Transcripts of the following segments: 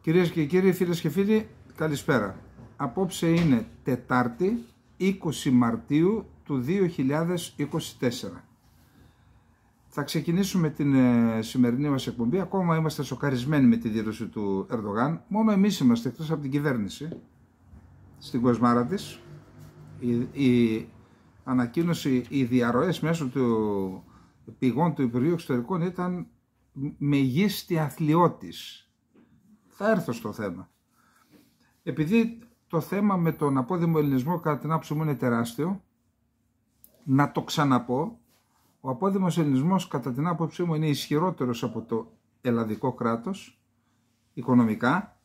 Κυρίες και κύριοι, φίλες και φίλοι, καλησπέρα. Απόψε είναι Τετάρτη, 20 Μαρτίου του 2024. Θα ξεκινήσουμε την σημερινή μας εκπομπή. Ακόμα είμαστε σοκαρισμένοι με τη δήλωση του Ερντογάν. Μόνο εμείς είμαστε, εκτός από την κυβέρνηση, στην κοσμάρα της. Η ανακοίνωση, οι διαρροές μέσω του πηγών του Υπουργείου Εξωτερικών ήταν μεγίστη αθλιώτης. Θα έρθω στο θέμα. Επειδή το θέμα με τον απόδημο ελληνισμό κατά την άποψή μου είναι τεράστιο, να το ξαναπώ, ο απόδημος ελληνισμός κατά την άποψή μου είναι ισχυρότερος από το ελλαδικό κράτος, οικονομικά,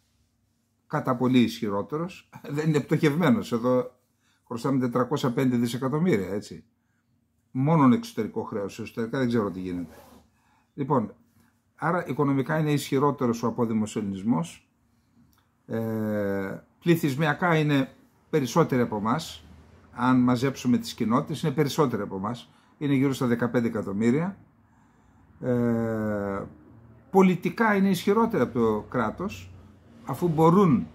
κατά πολύ ισχυρότερος, δεν είναι πτωχευμένος, εδώ χρωστάμε 405 δισεκατομμύρια, έτσι. Μόνον εξωτερικό χρέος, εσωτερικά δεν ξέρω τι γίνεται. Λοιπόν, άρα οικονομικά είναι ισχυρότερος ο απόδημος ελληνισμός, πληθυσμιακά είναι περισσότεροι από εμάς, αν μαζέψουμε τις κοινότητες είναι περισσότεροι από εμάς, είναι γύρω στα 15 εκατομμύρια, πολιτικά είναι ισχυρότεροι από το κράτος, αφού μπορούν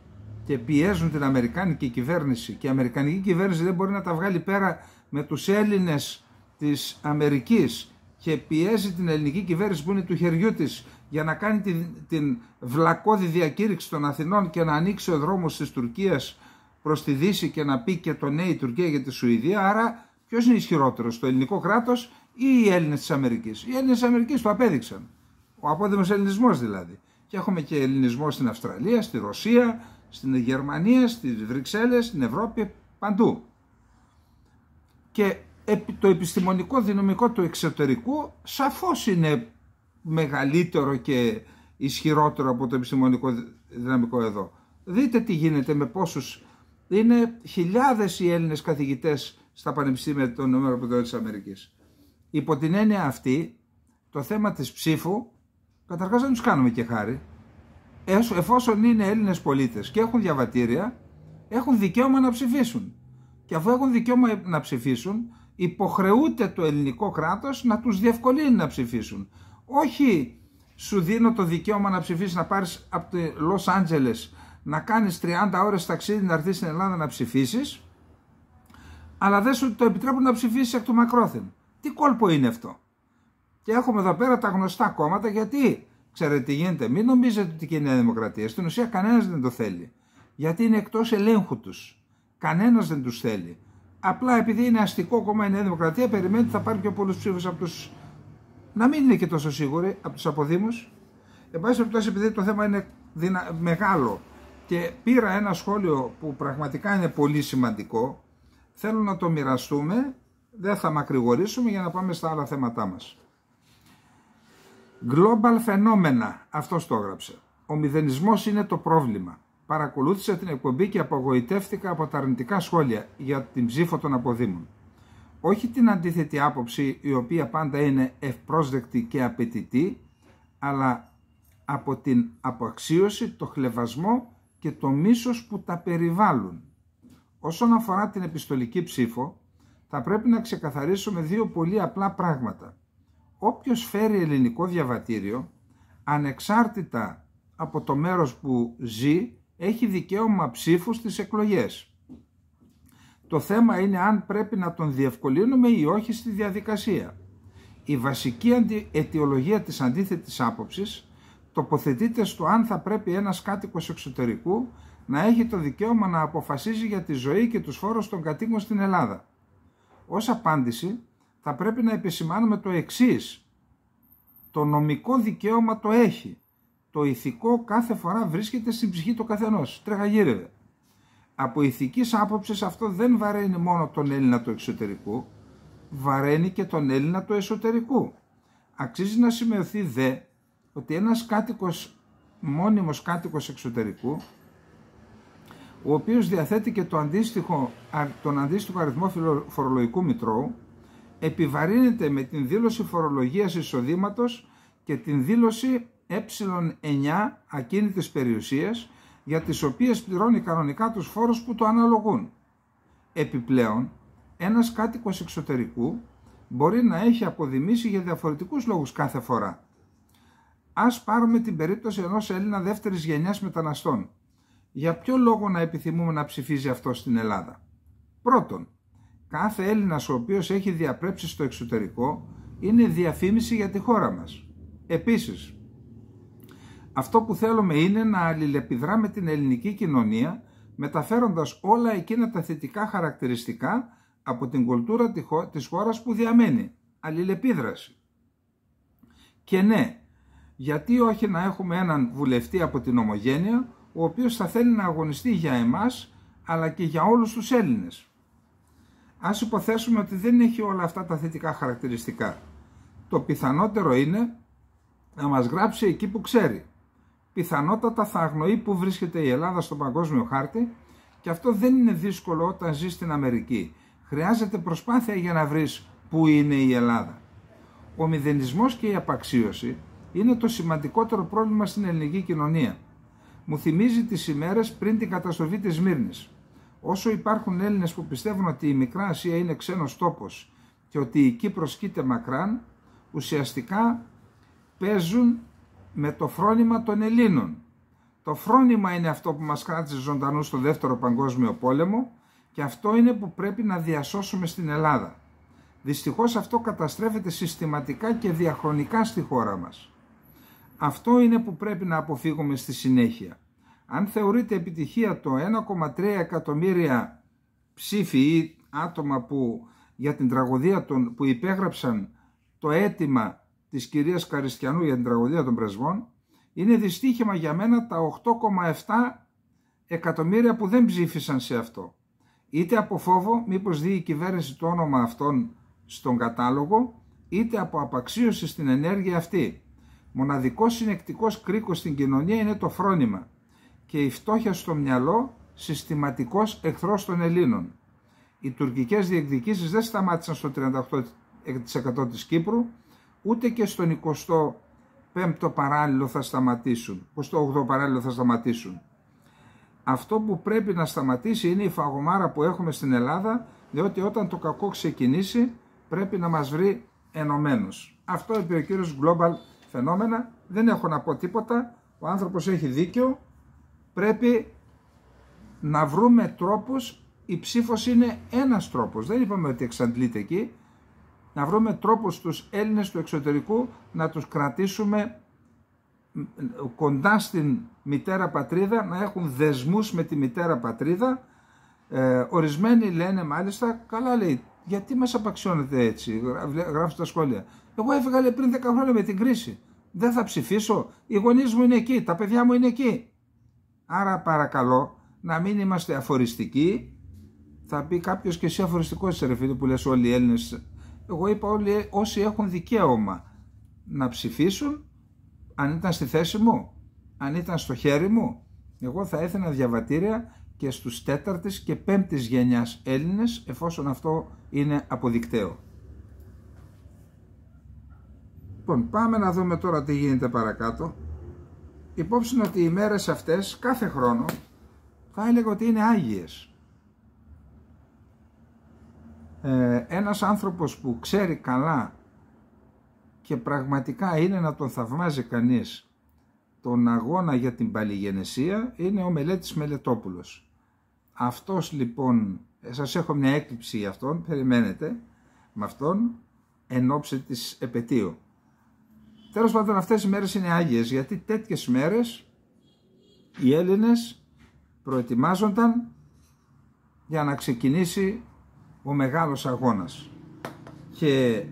και πιέζουν την αμερικάνικη κυβέρνηση και η αμερικανική κυβέρνηση δεν μπορεί να τα βγάλει πέρα με τους Έλληνες της Αμερικής και πιέζει την ελληνική κυβέρνηση που είναι του χεριού της για να κάνει την βλακώδη διακήρυξη των Αθηνών και να ανοίξει ο δρόμος της Τουρκίας προς τη Δύση και να πει και το ναι η Τουρκία για τη Σουηδία. Άρα ποιος είναι ισχυρότερος, το ελληνικό κράτος ή οι Έλληνες της Αμερικής? Οι Έλληνες της Αμερικής το απέδειξαν. Ο απόδημος ελληνισμός δηλαδή. Και έχουμε και ελληνισμό στην Αυστραλία, στη Ρωσία, στην Γερμανία, στις Βρυξέλλες, στην Ευρώπη, παντού. Και το επιστημονικό δυναμικό του εξωτερικού σαφώς είναι μεγαλύτερο και ισχυρότερο από το επιστημονικό δυναμικό εδώ. Δείτε τι γίνεται με πόσους, είναι χιλιάδες οι Έλληνες καθηγητές στα πανεπιστήμια των ΗΠΑ. Υπό την έννοια αυτή, το θέμα της ψήφου, καταρχάς δεν τους κάνουμε και χάρη, εφόσον είναι Έλληνες πολίτες και έχουν διαβατήρια, έχουν δικαίωμα να ψηφίσουν. Και αφού έχουν δικαίωμα να ψηφίσουν, υποχρεούται το ελληνικό κράτος να τους διευκολύνει να ψηφίσουν. Όχι σου δίνω το δικαίωμα να ψηφίσεις, να πάρεις από το Λος Άντζελες, να κάνεις 30 ώρες ταξίδι να έρθεις στην Ελλάδα να ψηφίσεις, αλλά δεν σου το επιτρέπουν να ψηφίσεις εκ του μακρόθεν. Τι κόλπο είναι αυτό? Και έχουμε εδώ πέρα τα γνωστά κόμματα, γιατί ξέρετε τι γίνεται? Μην νομίζετε ότι και η Νέα Δημοκρατία, στην ουσία κανένας δεν το θέλει. Γιατί είναι εκτός ελέγχου τους. Κανένας δεν τους θέλει. Απλά επειδή είναι αστικό κόμμα η Νέα Δημοκρατία, περιμένει ότι θα πάρει πιο πολλούς ψήφους από τους. Να μην είναι και τόσο σίγουροι από τους αποδήμους. Εν πάση περιπτώσει, επειδή το θέμα είναι μεγάλο και πήρα ένα σχόλιο που πραγματικά είναι πολύ σημαντικό, θέλω να το μοιραστούμε, δεν θα μακρηγορήσουμε για να πάμε στα άλλα θέματά μας. Global φαινόμενα, αυτός το έγραψε. Ο μηδενισμός είναι το πρόβλημα. Παρακολούθησα την εκπομπή και απογοητεύτηκα από τα αρνητικά σχόλια για την ψήφο των αποδήμων. Όχι την αντίθετη άποψη, η οποία πάντα είναι ευπρόσδεκτη και απαιτητή, αλλά από την αποαξίωση, το χλευασμό και το μίσος που τα περιβάλλουν. Όσον αφορά την επιστολική ψήφο, θα πρέπει να ξεκαθαρίσουμε δύο πολύ απλά πράγματα. Όποιος φέρει ελληνικό διαβατήριο, ανεξάρτητα από το μέρος που ζει, έχει δικαίωμα ψήφου στις εκλογές. Το θέμα είναι αν πρέπει να τον διευκολύνουμε ή όχι στη διαδικασία. Η βασική αιτιολογία της αντίθετης άποψης τοποθετείται στο αν θα πρέπει ένας κάτοικος εξωτερικού να έχει το δικαίωμα να αποφασίζει για τη ζωή και τους φόρους των κατοίκων στην Ελλάδα. Ως απάντηση θα πρέπει να επισημάνουμε το εξής. Το νομικό δικαίωμα το έχει. Το ηθικό κάθε φορά βρίσκεται στην ψυχή του καθενός. Τρεχαγύρευε. Από ηθικής άποψης αυτό δεν βαραίνει μόνο τον Έλληνα του εξωτερικού, βαραίνει και τον Έλληνα του εσωτερικού. Αξίζει να σημειωθεί δε ότι ένας μόνιμος κάτοικος εξωτερικού, ο οποίος διαθέτει και τον αντίστοιχο αριθμό φορολογικού μητρώου, επιβαρύνεται με την δήλωση φορολογίας εισοδήματος και την δήλωση ε9 ακίνητης περιουσίας, για τις οποίες πληρώνει κανονικά τους φόρους που το αναλογούν. Επιπλέον, ένας κάτοικος εξωτερικού μπορεί να έχει αποδημήσει για διαφορετικούς λόγους κάθε φορά. Ας πάρουμε την περίπτωση ενός Έλληνα δεύτερης γενιάς μεταναστών. Για ποιο λόγο να επιθυμούμε να ψηφίζει αυτό στην Ελλάδα? Πρώτον, κάθε Έλληνας ο οποίος έχει διαπρέψει στο εξωτερικό είναι διαφήμιση για τη χώρα μας. Επίσης, αυτό που θέλουμε είναι να αλληλεπιδρά με την ελληνική κοινωνία, μεταφέροντας όλα εκείνα τα θετικά χαρακτηριστικά από την κουλτούρα της χώρας που διαμένει. Αλληλεπίδραση. Και ναι, γιατί όχι να έχουμε έναν βουλευτή από την Ομογένεια, ο οποίος θα θέλει να αγωνιστεί για εμάς, αλλά και για όλους τους Έλληνες. Ας υποθέσουμε ότι δεν έχει όλα αυτά τα θετικά χαρακτηριστικά. Το πιθανότερο είναι να μας γράψει εκεί που ξέρει. Πιθανότατα θα αγνοεί που βρίσκεται η Ελλάδα στον παγκόσμιο χάρτη, και αυτό δεν είναι δύσκολο όταν ζεις στην Αμερική. Χρειάζεται προσπάθεια για να βρεις πού είναι η Ελλάδα. Ο μηδενισμός και η απαξίωση είναι το σημαντικότερο πρόβλημα στην ελληνική κοινωνία. Μου θυμίζει τις ημέρες πριν την καταστροφή της Σμύρνης. Όσο υπάρχουν Έλληνες που πιστεύουν ότι η Μικρά Ασία είναι ξένος τόπος και ότι η Κύπρος κοίται μακράν, ουσιαστικά παίζουν με το φρόνημα των Ελλήνων. Το φρόνημα είναι αυτό που μας κράτησε ζωντανούς στο Δεύτερο Παγκόσμιο Πόλεμο, και αυτό είναι που πρέπει να διασώσουμε στην Ελλάδα. Δυστυχώς αυτό καταστρέφεται συστηματικά και διαχρονικά στη χώρα μας. Αυτό είναι που πρέπει να αποφύγουμε στη συνέχεια. Αν θεωρείται επιτυχία το 1,3 εκατομμύρια ψήφοι ή άτομα που για την τραγωδία που υπέγραψαν το αίτημα της κυρίας Καριστιανού για την τραγωδία των Πρεσβών, είναι δυστύχημα για μένα τα 8,7 εκατομμύρια που δεν ψήφισαν σε αυτό. Είτε από φόβο μήπως δει η κυβέρνηση το όνομα αυτών στον κατάλογο, είτε από απαξίωση στην ενέργεια αυτή. Μοναδικός συνεκτικός κρίκος στην κοινωνία είναι το φρόνημα και η φτώχεια στο μυαλό συστηματικός εχθρός των Ελλήνων. Οι τουρκικές διεκδικήσεις δεν σταμάτησαν στο 38% της Κύπρου, ούτε και στον 25ο παράλληλο θα σταματήσουν, 28ο παράλληλο θα σταματήσουν. Αυτό που πρέπει να σταματήσει είναι η φαγωμάρα που έχουμε στην Ελλάδα, διότι όταν το κακό ξεκινήσει πρέπει να μας βρει ενωμένους. Αυτό είπε ο κύριος Global Φαινόμενα, δεν έχω να πω τίποτα, ο άνθρωπος έχει δίκιο, πρέπει να βρούμε τρόπους, η ψήφος είναι ένας τρόπος, δεν είπαμε ότι εξαντλείται εκεί, να βρούμε τρόπους στους Έλληνες του εξωτερικού να τους κρατήσουμε κοντά στην μητέρα πατρίδα, να έχουν δεσμούς με τη μητέρα πατρίδα. Ορισμένοι λένε μάλιστα, καλά λέει, γιατί μας απαξιώνετε έτσι, γράφει στα σχόλια. Εγώ έφυγα λέει, πριν 10 χρόνια με την κρίση. Δεν θα ψηφίσω, οι γονείς μου είναι εκεί, τα παιδιά μου είναι εκεί. Άρα παρακαλώ να μην είμαστε αφοριστικοί. Θα πει κάποιος και εσύ αφοριστικός είσαι ρε φίλε που λες όλοι οι Έλληνες. Εγώ είπα όλοι όσοι έχουν δικαίωμα να ψηφίσουν, αν ήταν στη θέση μου, αν ήταν στο χέρι μου, εγώ θα έθενα διαβατήρια και στους 4ης και 5ης γενιάς Έλληνες, εφόσον αυτό είναι αποδεικτέο. Λοιπόν, πάμε να δούμε τώρα τι γίνεται παρακάτω. Υπόψη είναι ότι οι μέρες αυτές, κάθε χρόνο, θα έλεγα ότι είναι άγιες. Ένας άνθρωπος που ξέρει καλά και πραγματικά είναι να τον θαυμάζει κανείς τον αγώνα για την παλιγενεσία είναι ο Μελέτης Μελετόπουλος. Αυτός λοιπόν, σας έχω μια έκλειψη για αυτόν, περιμένετε με αυτόν εν ώψη της επετείου. Τέλος πάντων αυτές οι μέρες είναι άγιες γιατί τέτοιες μέρες οι Έλληνες προετοιμάζονταν για να ξεκινήσει ο μεγάλος αγώνας. Και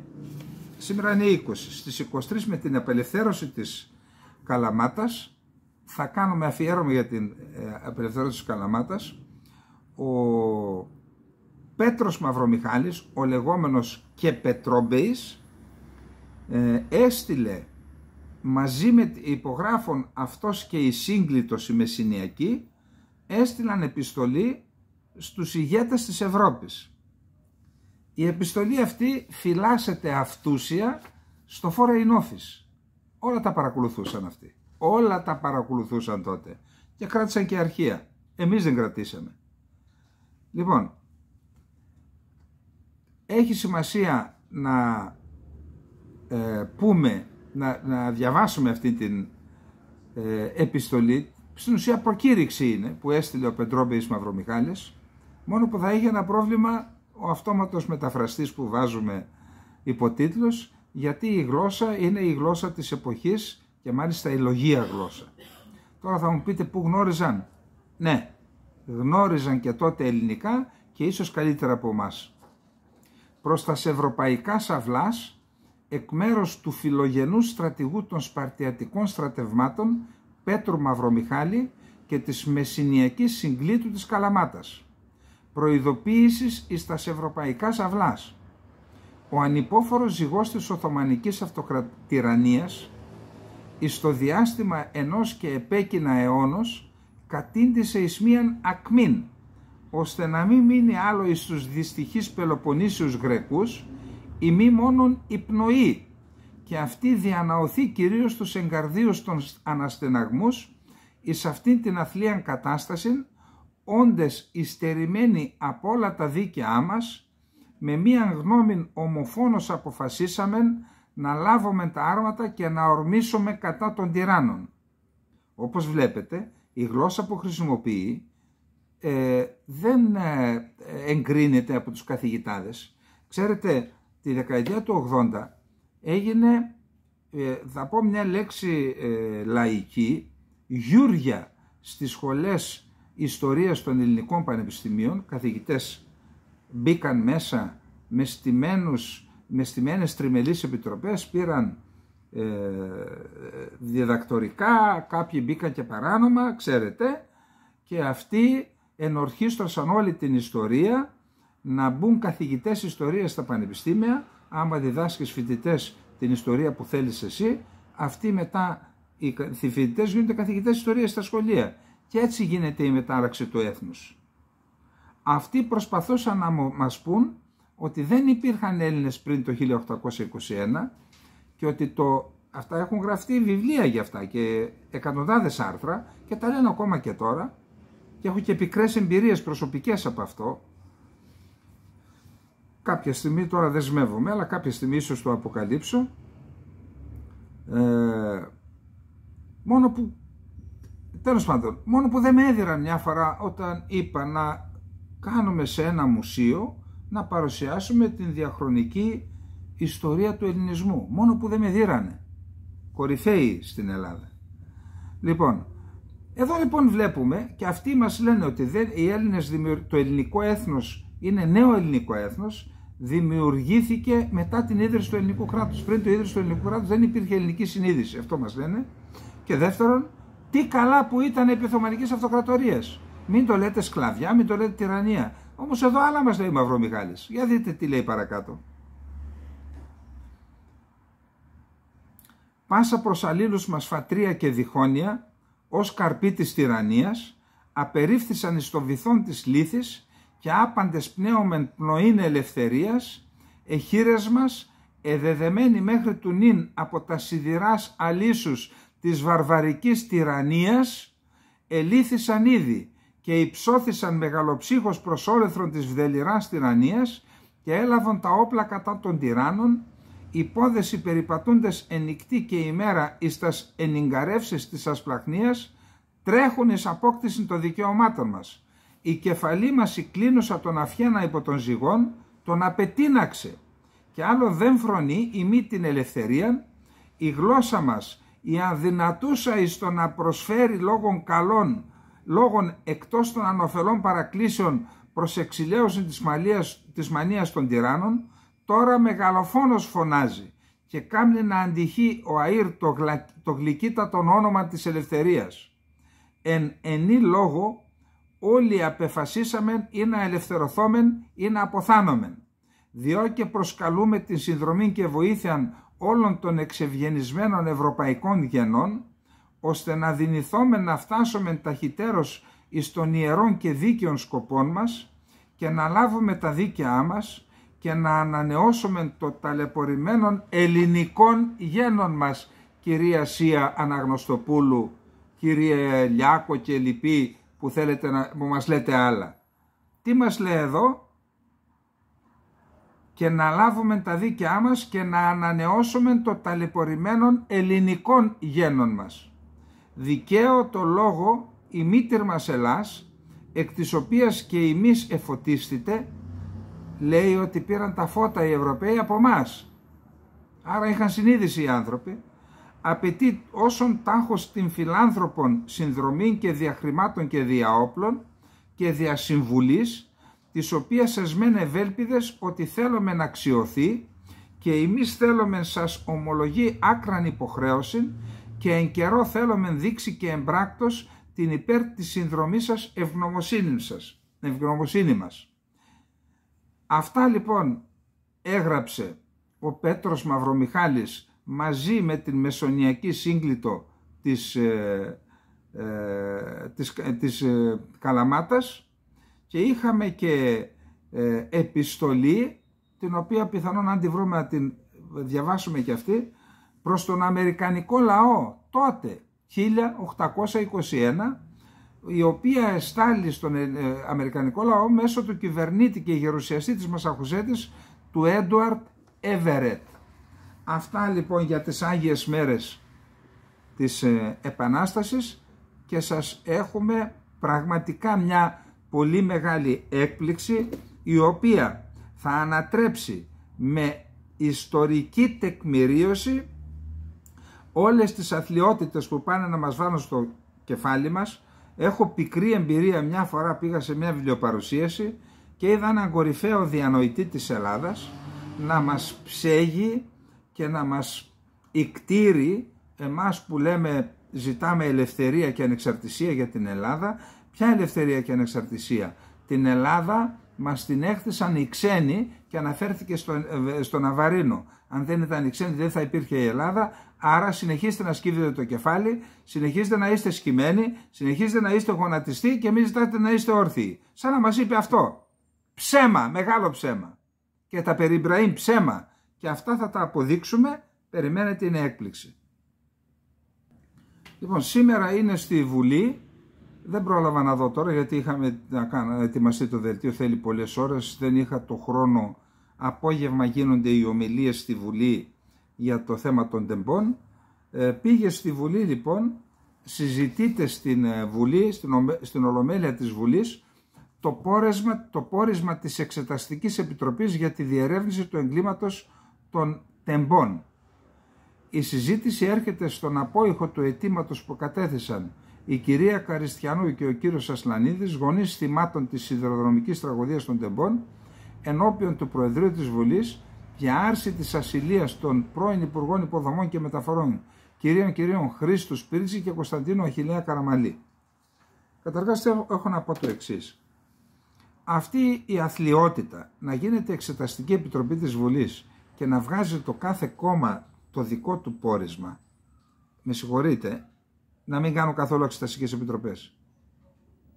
σήμερα είναι 20. Στις 23 με την απελευθέρωση της Καλαμάτας θα κάνουμε αφιέρωμα για την απελευθέρωση της Καλαμάτας. Ο Πέτρος Μαυρομιχάλης, ο λεγόμενος και Πετρόμπεης, έστειλε μαζί με υπογράφων αυτός και η Σύγκλιτος η Μεσσηνιακή, έστειλαν επιστολή στους ηγέτες της Ευρώπης. Η επιστολή αυτή φυλάσσεται αυτούσια στο Foreign Office. Όλα τα παρακολουθούσαν αυτοί. Όλα τα παρακολουθούσαν τότε. Και κράτησαν και αρχεία. Εμείς δεν κρατήσαμε. Λοιπόν, έχει σημασία να πούμε να διαβάσουμε αυτή την επιστολή. Στην ουσία προκήρυξη είναι που έστειλε ο Πετρόμπεης Μαυρομιχάλης, μόνο που θα είχε ένα πρόβλημα ο αυτόματος μεταφραστής που βάζουμε υποτίτλος, γιατί η γλώσσα είναι η γλώσσα της εποχής και μάλιστα η λογία γλώσσα. Τώρα θα μου πείτε πού γνώριζαν. Ναι, γνώριζαν και τότε ελληνικά και ίσως καλύτερα από εμάς. Προς τα ευρωπαϊκά σαυλάς, εκ μέρους του φιλογενούς στρατηγού των Σπαρτιατικών στρατευμάτων Πέτρου Μαυρομιχάλη και της Μεσσηνιακής Συγκλήτου της Καλαμάτας. Προειδοποίησης εις τας ευρωπαϊκά σαυλάς. Ο ανυπόφορος ζυγός της Οθωμανικής Αυτοκρατηρανίας εις το διάστημα ενός και επέκεινα αιώνος κατήντησε εις μίαν ακμήν, ώστε να μην μείνει άλλο εις τους δυστυχείς Πελοποννήσιους Γρεκούς ή μη μόνον η πνοή, και αυτή διαναωθεί κυρίως τους εγκαρδίους των αναστεναγμούς εις αυτήν την αθλίαν κατάσταση, όντες υστερημένοι από όλα τα δίκαιά μας, με μίαν γνώμην ομοφόνος αποφασίσαμεν να λάβουμε τα άρματα και να ορμήσουμε κατά των τυράννων. Όπως βλέπετε, η γλώσσα που χρησιμοποιεί δεν εγκρίνεται από τους καθηγητάδες. Ξέρετε, τη δεκαετία του 80 έγινε, θα πω μια λέξη λαϊκή, γιούρια στις σχολές ιστορίας των ελληνικών πανεπιστημίων. Καθηγητές μπήκαν μέσα με στημένες τριμελείς επιτροπές, πήραν διδακτορικά, κάποιοι μπήκαν και παράνομα, ξέρετε, και αυτοί ενορχίστρωσαν όλη την ιστορία, να μπουν καθηγητές ιστορίας στα πανεπιστήμια. Άμα διδάσκεις φοιτητές την ιστορία που θέλεις εσύ, αυτοί μετά οι φοιτητές γίνονται καθηγητές ιστορίας στα σχολεία. Και έτσι γίνεται η μετάραξη του έθνους. Αυτοί προσπαθούσαν να μας πούν ότι δεν υπήρχαν Έλληνες πριν το 1821 και ότι αυτά έχουν γραφτεί βιβλία για αυτά και εκατοντάδες άρθρα και τα λένε ακόμα και τώρα, και έχω και πικρές εμπειρίες προσωπικές από αυτό. Κάποια στιγμή, τώρα δεσμεύομαι, αλλά κάποια στιγμή ίσως το αποκαλύψω. Μόνο που δεν με έδιραν μια φορά όταν είπα να κάνουμε σε ένα μουσείο να παρουσιάσουμε την διαχρονική ιστορία του ελληνισμού. Μόνο που δεν με δίρανε. Κορυφαίοι στην Ελλάδα. Λοιπόν, εδώ λοιπόν βλέπουμε και αυτοί μας λένε ότι οι Έλληνες, το ελληνικό έθνος είναι νέο ελληνικό έθνος, δημιουργήθηκε μετά την ίδρυση του ελληνικού κράτους. Πριν το ίδρυση του ελληνικού κράτους δεν υπήρχε ελληνική συνείδηση. Αυτό μας λένε. Και δεύτερον, τι καλά που ήταν επί Οθωμανικής Αυτοκρατορίας. Μην το λέτε σκλαβιά, μην το λέτε τυραννία. Όμως εδώ άλλα μας λέει Μαυρομιχάλης. Για δείτε τι λέει παρακάτω. Πάσα προς αλλήλους μας φατρία και διχόνοια, ως καρπή της τυραννίας, απερίφθησαν εις το βυθόν της λύθης και άπαντες πνέομεν πνοήν ελευθερίας, εχείρες μας, εδεδεμένοι μέχρι του νυν από τα σιδηράς αλήσους της βαρβαρικής τυραννίας, ελήθησαν ήδη και υψώθησαν μεγαλοψύχος προς όλεθρον της βδελιράς τυραννίας και έλαβαν τα όπλα κατά των τυράννων, υπόδεση περιπατούντες ενικτή και ημέρα εις τας ενιγκαρεύσεις της ασπλαχνίας, τρέχουν εις απόκτηση των δικαιωμάτων μας. Η κεφαλή μας η κλίνουσα τον αφιένα υπό των ζυγών, τον απετίναξε και άλλο δεν φρονεί η μη την ελευθερία, η γλώσσα μας η αδυνατούσα εις το να προσφέρει λόγων καλών, λόγων εκτός των ανωφελών παρακλήσεων προς εξηλαίωση της μανίας των τυράννων, τώρα μεγαλοφόνος φωνάζει και κάμνει να αντυχεί ο αήρ το γλυκύτατον όνομα της ελευθερίας. Εν ενή λόγο όλοι απεφασίσαμεν ή να ελευθερωθόμεν ή να αποθάνομεν, διό και προσκαλούμε την συνδρομή και βοήθεια όλων των εξευγενισμένων ευρωπαϊκών γενών, ώστε να δυνηθόμεν να φτάσομεν ταχυτέρως εις των ιερών και δίκαιων σκοπών μας και να λάβουμε τα δίκαιά μας και να ανανεώσουμε το ταλαιπωρημένων ελληνικών γένων μας, κυρία Σία Αναγνωστοπούλου, κύριε Λιάκο και λοιποί που θέλετε που μας λέτε άλλα. Τι μας λέει εδώ? και να λάβουμε τα δίκαιά μας και να ανανεώσουμε το ταλαιπωρημένων ελληνικών γένων μας. Δικαίω το λόγο η μήτηρ μας Ελλάς, εκ της οποίας και εμείς εφωτίστητε, λέει ότι πήραν τα φώτα οι Ευρωπαίοι από μας. Άρα είχαν συνείδηση οι άνθρωποι. Απαιτεί όσον τάχος την φιλάνθρωπων συνδρομήν και διαχρημάτων και διαόπλων και διασυμβουλής, τις οποίας εσμέν ευέλπιδες ότι θέλουμε να αξιωθεί και εμείς θέλουμε σας ομολογεί άκραν υποχρέωση και εν καιρό θέλουμε δείξει και εμπράκτος την υπέρ της συνδρομής σας ευγνωμοσύνη μας. Αυτά λοιπόν έγραψε ο Πέτρος Μαυρομιχάλης μαζί με την μεσονιακή σύγκλιτο της Καλαμάτας, και είχαμε και επιστολή, την οποία πιθανόν αν τη βρούμε να την διαβάσουμε και αυτή, προς τον Αμερικανικό λαό τότε 1821, η οποία εστάλει στον Αμερικανικό λαό μέσω του κυβερνήτη και γερουσιαστή της Μασαχουσέτης, του Έντουαρτ Εβερέτ. Αυτά λοιπόν για τις Άγιες Μέρες της Επανάστασης, και σας έχουμε πραγματικά μια πολύ μεγάλη έκπληξη, η οποία θα ανατρέψει με ιστορική τεκμηρίωση όλες τις αθλιότητες που πάνε να μας βάλουν στο κεφάλι μας. Έχω πικρή εμπειρία, μια φορά πήγα σε μια βιβλιοπαρουσίαση και είδα έναν κορυφαίο διανοητή της Ελλάδας να μας ψέγει και να μας ικτήρει εμάς που λέμε ζητάμε ελευθερία και ανεξαρτησία για την Ελλάδα. Ποια ελευθερία και ανεξαρτησία? Την Ελλάδα μας την έχτισαν οι ξένοι και αναφέρθηκε στο Ναβαρίνο. Αν δεν ήταν οι ξένοι δεν θα υπήρχε η Ελλάδα. Άρα συνεχίστε να σκύβετε το κεφάλι, συνεχίστε να είστε σκυμμένοι, συνεχίστε να είστε γονατιστοί και μην ζητάτε να είστε όρθιοι. Σαν να μας είπε αυτό. Ψέμα, μεγάλο ψέμα. Και τα περί Ιμπραήμ ψέμα. Και αυτά θα τα αποδείξουμε. Περιμένετε, είναι έκπληξη. Λοιπόν, σήμερα είναι στη Βουλή. Δεν πρόλαβα να δω τώρα γιατί είχαμε να ετοιμαστεί το δελτίο, θέλει πολλές ώρες. Δεν είχα το χρόνο. Απόγευμα γίνονται οι ομιλίες στη Βουλή για το θέμα των τεμπών. Πήγε στη Βουλή λοιπόν, συζητείται στην Βουλή, στην Ολομέλεια της Βουλής, το πόρισμα της Εξεταστικής Επιτροπής για τη διερεύνηση του εγκλήματος των τεμπών. Η συζήτηση έρχεται στον απόϊχο του αιτήματος που κατέθεσαν η κυρία Καριστιανού και ο κύριος Ασλανίδης, γονείς θυμάτων της σιδηροδρομικής τραγωδίας των τεμπών, ενώπιον του Προεδρείου της Βουλής για άρση της ασυλίας των πρώην Υπουργών Υποδομών και Μεταφορών κυρίων Χρήστου Σπίρτζη και Κωνσταντίνου Αχιλλέα Καραμαλή. Καταρχάς έχω να πω το εξής. Αυτή η αθλιότητα να γίνεται Εξεταστική Επιτροπή της Βουλής και να βγάζει το κάθε κόμμα το δικό του πόρισμα, με συγχωρείτε, να μην κάνω καθόλου εξεταστικές επιτροπές.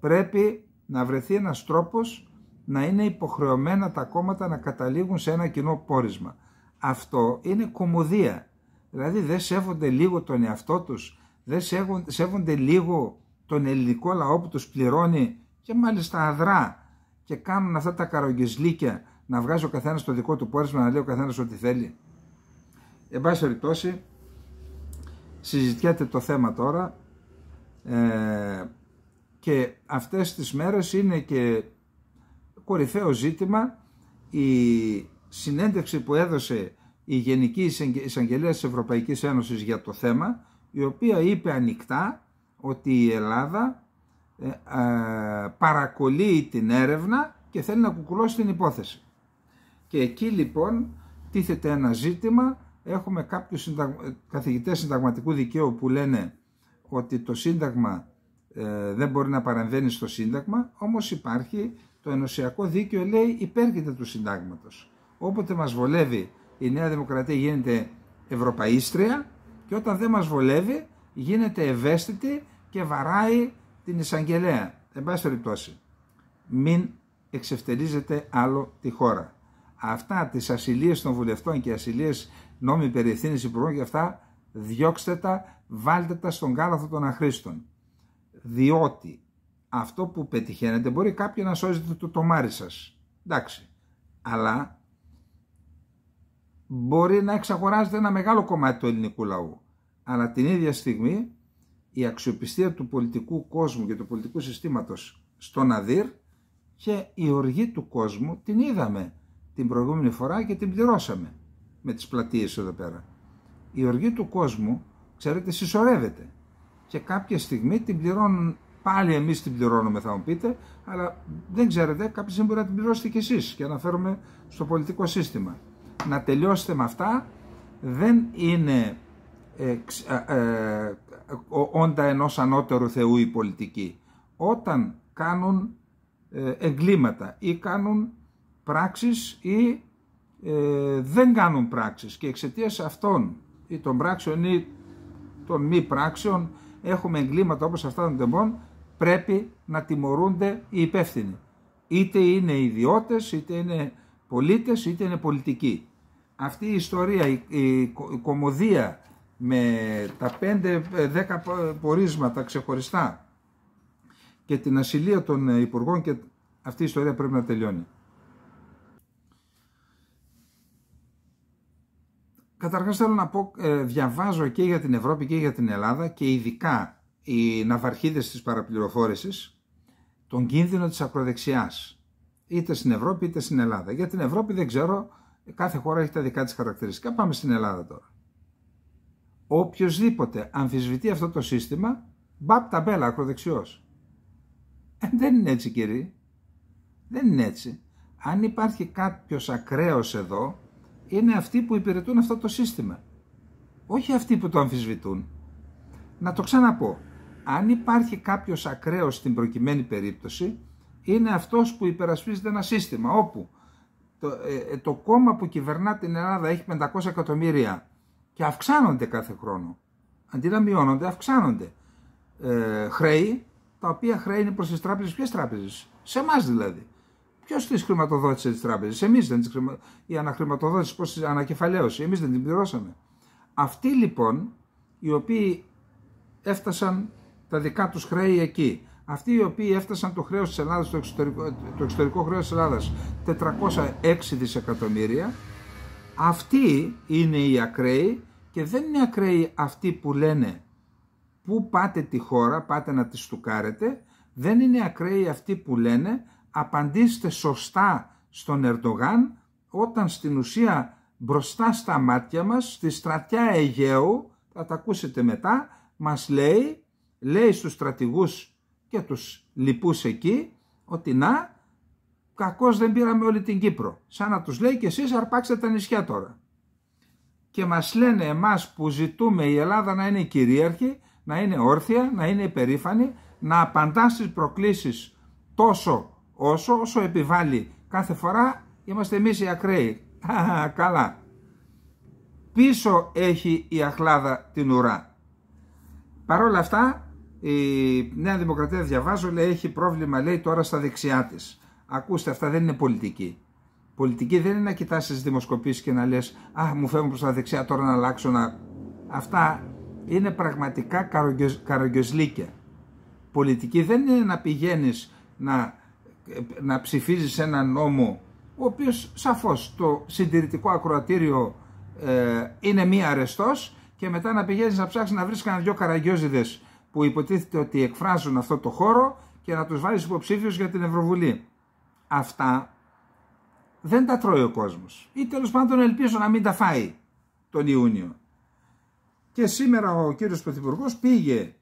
Πρέπει να βρεθεί ένας τρόπος να είναι υποχρεωμένα τα κόμματα να καταλήγουν σε ένα κοινό πόρισμα. Αυτό είναι κωμωδία. Δηλαδή δεν σέβονται λίγο τον εαυτό τους, δεν σέβονται λίγο τον ελληνικό λαό που τους πληρώνει και μάλιστα αδρά, και κάνουν αυτά τα καρογγισλίκια να βγάζει ο καθένας το δικό του πόρισμα, να λέει ο καθένας ό,τι θέλει. Εν πάση περιπτώσει, συζητιέται το θέμα τώρα και αυτές τις μέρες είναι και κορυφαίο ζήτημα η συνέντευξη που έδωσε η Γενική Εισαγγελέα της Ευρωπαϊκής Ένωσης για το θέμα, η οποία είπε ανοιχτά ότι η Ελλάδα παρακολύει την έρευνα και θέλει να κουκουλώσει την υπόθεση. Και εκεί λοιπόν τίθεται ένα ζήτημα. Έχουμε κάποιους καθηγητές συνταγματικού δικαίου που λένε ότι το Σύνταγμα δεν μπορεί να παρεμβαίνει στο Σύνταγμα, όμως υπάρχει το ενωσιακό δίκαιο, λέει, υπέρχεται του Συντάγματος. Όποτε μας βολεύει η Νέα Δημοκρατία γίνεται ευρωπαίστρια και όταν δεν μας βολεύει γίνεται ευαίσθητη και βαράει την εισαγγελέα. Εν πάση περιπτώσει, μην εξευτελίζετε άλλο τη χώρα. Αυτά τις ασυλίες των βουλευτών και ασυλίες νόμοι περί ευθύνης υπουργών και αυτά, διώξτε τα, βάλτε τα στον κάλαθο των αχρήστων. Διότι αυτό που πετυχαίνετε μπορεί κάποιοι να σώζετε το τομάρι σας. Εντάξει. Αλλά μπορεί να εξαγοράζεται ένα μεγάλο κομμάτι του ελληνικού λαού. Αλλά την ίδια στιγμή η αξιοπιστία του πολιτικού κόσμου και του πολιτικού συστήματος στον αδύρ και η οργή του κόσμου την είδαμε την προηγούμενη φορά και την πληρώσαμε με τις πλατείες εδώ πέρα. Η οργή του κόσμου, ξέρετε, συσσωρεύεται και κάποια στιγμή την πληρώνουν, πάλι εμείς την πληρώνουμε θα μου πείτε, αλλά δεν ξέρετε, κάποια στιγμή μπορεί να την πληρώσετε κι εσείς και αναφέρομαι στο πολιτικό σύστημα. Να τελειώσετε με αυτά δεν είναι όντα ενός ανώτερου θεού η πολιτική. Όταν κάνουν εγκλήματα ή κάνουν πράξεις ή δεν κάνουν πράξεις και εξαιτίας αυτών ή των πράξεων ή των μη πράξεων έχουμε εγκλήματα όπως αυτά των τεμπών, πρέπει να τιμωρούνται οι υπεύθυνοι. Είτε είναι ιδιώτες, είτε είναι πολίτες, είτε είναι πολιτικοί. Αυτή η ιστορία, η κωμωδία με τα 5-10 πορίσματα ξεχωριστά και την ασυλία των υπουργών, και αυτή η ιστορία πρέπει να τελειώνει. Καταρχάς θέλω να πω, διαβάζω και για την Ευρώπη και για την Ελλάδα και ειδικά οι ναυαρχίδες της παραπληροφόρησης τον κίνδυνο της ακροδεξιάς, είτε στην Ευρώπη είτε στην Ελλάδα. Για την Ευρώπη δεν ξέρω, κάθε χώρα έχει τα δικά της χαρακτηριστικά. Πάμε στην Ελλάδα τώρα. Οποιοςδήποτε αμφισβητεί αυτό το σύστημα, μπαπ ταμπέλα, ακροδεξιός. Δεν είναι έτσι, κύριοι. Δεν είναι έτσι. Αν υπάρχει κάποιος ακραίος εδώ, είναι αυτοί που υπηρετούν αυτό το σύστημα. Όχι αυτοί που το αμφισβητούν. Να το ξαναπώ. Αν υπάρχει κάποιος ακραίος στην προκειμένη περίπτωση, είναι αυτός που υπερασπίζεται ένα σύστημα όπου το κόμμα που κυβερνά την Ελλάδα έχει 500 εκατομμύρια και αυξάνονται κάθε χρόνο. Αντί να μειώνονται, αυξάνονται χρέη, τα οποία χρέη είναι προς τις τράπεζες. Ποιες τράπεζες? Σε εμάς δηλαδή. Ποιος τις χρηματοδότησε τις τράπεζες? Εμείς δεν τις η αναχρηματοδότηση, πώς η ανακεφαλαίωση, εμείς δεν την πληρώσαμε. Αυτοί λοιπόν οι οποίοι έφτασαν τα δικά τους χρέη εκεί, αυτοί οι οποίοι έφτασαν το χρέος της Ελλάδας, το εξωτερικό χρέος της Ελλάδας 406 δισεκατομμύρια, αυτοί είναι οι ακραίοι και δεν είναι ακραίοι αυτοί που λένε πού πάτε τη χώρα, πάτε να τη στουκάρετε, δεν είναι ακραίοι αυτοί που λένε απαντήστε σωστά στον Ερντογάν, όταν στην ουσία μπροστά στα μάτια μας, στη στρατιά Αιγαίου, θα τα ακούσετε μετά, μας λέει στους στρατηγούς και τους λοιπούς εκεί, ότι να, κακώς δεν πήραμε όλη την Κύπρο. Σαν να τους λέει και εσείς αρπάξτε τα νησιά τώρα. Και μας λένε εμάς που ζητούμε η Ελλάδα να είναι κυρίαρχη, να είναι όρθια, να είναι υπερήφανη, να απαντά στις προκλήσεις όσο επιβάλλει κάθε φορά, είμαστε εμείς οι ακραίοι. Καλά. Πίσω έχει η αχλάδα την ουρά. Παρ' όλα αυτά, η Νέα Δημοκρατία, διαβάζω, λέει, έχει πρόβλημα, λέει, τώρα στα δεξιά της. Ακούστε, αυτά δεν είναι πολιτική. Πολιτική δεν είναι να κοιτάσεις τις δημοσκοπήσεις και να λες μου φεύγουν προς τα δεξιά, τώρα να αλλάξω Αυτά είναι πραγματικά καρογκιοζλίκια. Πολιτική δεν είναι να πηγαίνεις να ψηφίζεις έναν νόμο, ο οποίος σαφώς το συντηρητικό ακροατήριο είναι μη αρεστός, και μετά να πηγαίνεις να ψάξεις να βρεις κανένα δυο καραγκιόζιδες που υποτίθεται ότι εκφράζουν αυτό το χώρο και να τους βάλεις υποψήφιους για την Ευρωβουλή. Αυτά δεν τα τρώει ο κόσμος, ή τέλος πάντων ελπίζω να μην τα φάει τον Ιούνιο. Και σήμερα ο κύριος Πρωθυπουργός πήγε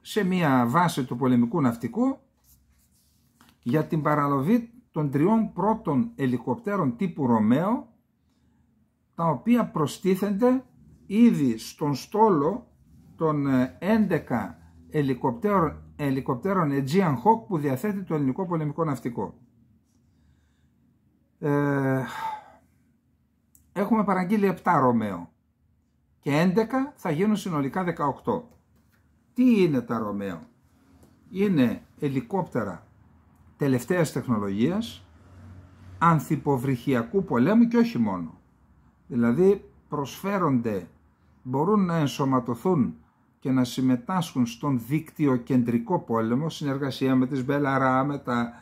σε μια βάση του πολεμικού ναυτικού για την παραλαβή των 3 πρώτων ελικοπτέρων τύπου Ρωμαίο, τα οποία προστίθενται ήδη στον στόλο των 11 ελικοπτέρων Aegean Hawk που διαθέτει το ελληνικό πολεμικό ναυτικό. Έχουμε παραγγείλει 7 Ρωμαίο και 11 θα γίνουν συνολικά 18. Τι είναι τα Ρωμαίο? Είναι ελικόπτερα τελευταίας τεχνολογίας, ανθυποβρυχιακού πολέμου και όχι μόνο. Δηλαδή μπορούν να ενσωματωθούν και να συμμετάσχουν στον δίκτυο-κεντρικό πόλεμο, συνεργασία με τις Μπελαρά, με τα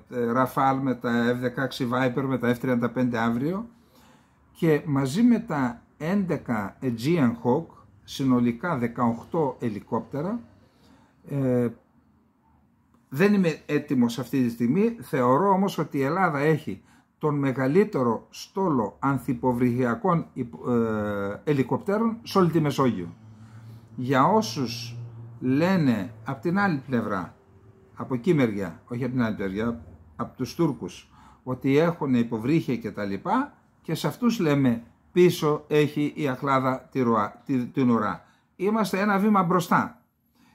Ραφάλ, με τα F-16 Viper, με τα F-35 αύριο, και μαζί με τα 11 Aegean Hawk, συνολικά 18 ελικόπτερα, δεν είμαι έτοιμος αυτή τη στιγμή, θεωρώ όμως ότι η Ελλάδα έχει τον μεγαλύτερο στόλο ανθυποβρυχιακών ελικοπτέρων σε όλη τη Μεσόγειο. Για όσους λένε από την άλλη πλευρά, από εκεί μεριά, όχι από την άλλη πλευρά, από τους Τούρκους, ότι έχουν υποβρύχια και τα λοιπά, και σε αυτούς λέμε πίσω έχει η Αχλάδα την ουρά. Είμαστε ένα βήμα μπροστά.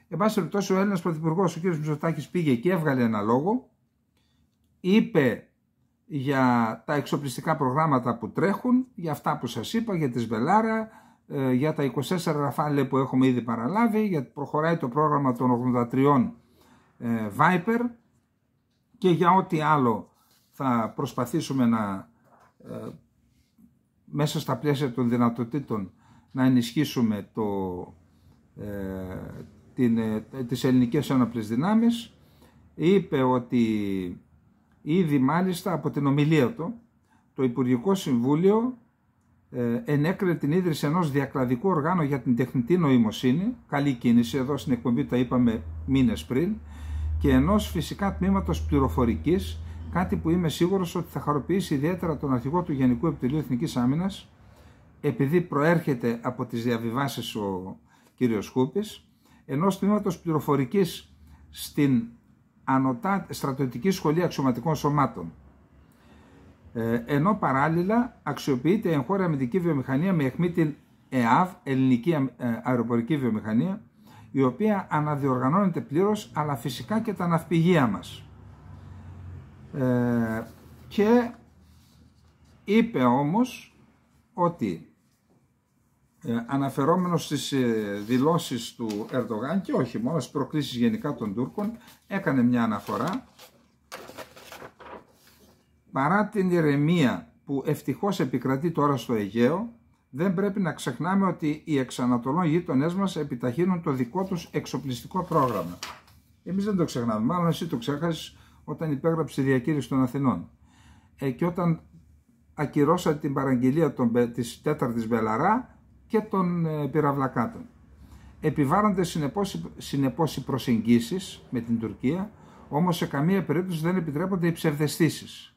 Εν πάση περιπτώσει, ο Έλληνας Πρωθυπουργός, ο κ. Μητσοτάκης, πήγε και έβγαλε ένα λόγο, είπε για τα εξοπλιστικά προγράμματα που τρέχουν, για αυτά που σας είπα, για τη Σβελάρα, για τα 24 Ραφάλε που έχουμε ήδη παραλάβει, γιατί προχωράει το πρόγραμμα των 83 Viper, και για ό,τι άλλο θα προσπαθήσουμε να μέσα στα πλαίσια των δυνατοτήτων να ενισχύσουμε τις ελληνικές ένοπλες δυνάμεις. Είπε ότι ήδη μάλιστα από την ομιλία του το Υπουργικό Συμβούλιο ενέκρινε την ίδρυση ενός διακλαδικού οργάνου για την τεχνητή νοημοσύνη, καλή κίνηση, εδώ στην εκπομπή τα είπαμε μήνες πριν, και ενός φυσικά τμήματος πληροφορικής, κάτι που είμαι σίγουρος ότι θα χαροποιήσει ιδιαίτερα τον αρχηγό του Γενικού Επιτελείου Εθνικής Άμυνας, επειδή προέρχεται από τις διαβιβάσεις ο κύριος Χούπης, ενός τμήματος πληροφορικής στην Στρατιωτική Σχολή Αξιωματικών Σωμάτων. Ενώ παράλληλα αξιοποιείται η εγχώρια αμυντική βιομηχανία με αιχμή την ΕΑΒ, Ελληνική Αεροπορική Βιομηχανία, η οποία αναδιοργανώνεται πλήρως, αλλά φυσικά και τα ναυπηγεία μας. Και είπε όμως ότι αναφερόμενος στις δηλώσεις του Ερντογάν, και όχι μόνο στις προκλήσεις γενικά των Τούρκων, έκανε μια αναφορά. Παρά την ηρεμία που ευτυχώς επικρατεί τώρα στο Αιγαίο, δεν πρέπει να ξεχνάμε ότι οι εξανατολών γείτονές μας επιταχύνουν το δικό τους εξοπλιστικό πρόγραμμα. Εμείς δεν το ξεχνάμε, μάλλον εσύ το ξέχασες όταν υπέγραψε τη διακήρυξη των Αθηνών. Και όταν ακυρώσατε την παραγγελία της 4ης Μπελαρά και των πυραυλακάτων. Επιβάλλονται συνεπώς οι προσεγγίσεις με την Τουρκία, όμως σε καμία περίπτωση δεν επιτρέπονται οι ψευδαισθήσεις.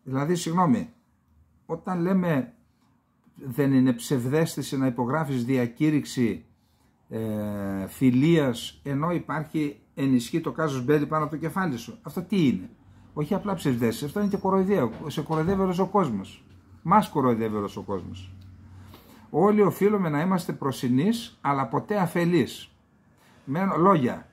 Δηλαδή, συγγνώμη, όταν λέμε δεν είναι ψευδαίσθηση να υπογράφεις διακήρυξη φιλίας, ενώ ενισχύει το κάζος μπέλι πάνω από το κεφάλι σου. Αυτό τι είναι? Όχι απλά ψευδαίσθηση, αυτό είναι και κοροϊδία. Σε κοροϊδεύει όλος ο κόσμος. Μας κοροϊδεύει όλος ο κόσμος. Όλοι οφείλουμε να είμαστε προσινείς, αλλά ποτέ αφελείς. Λόγια.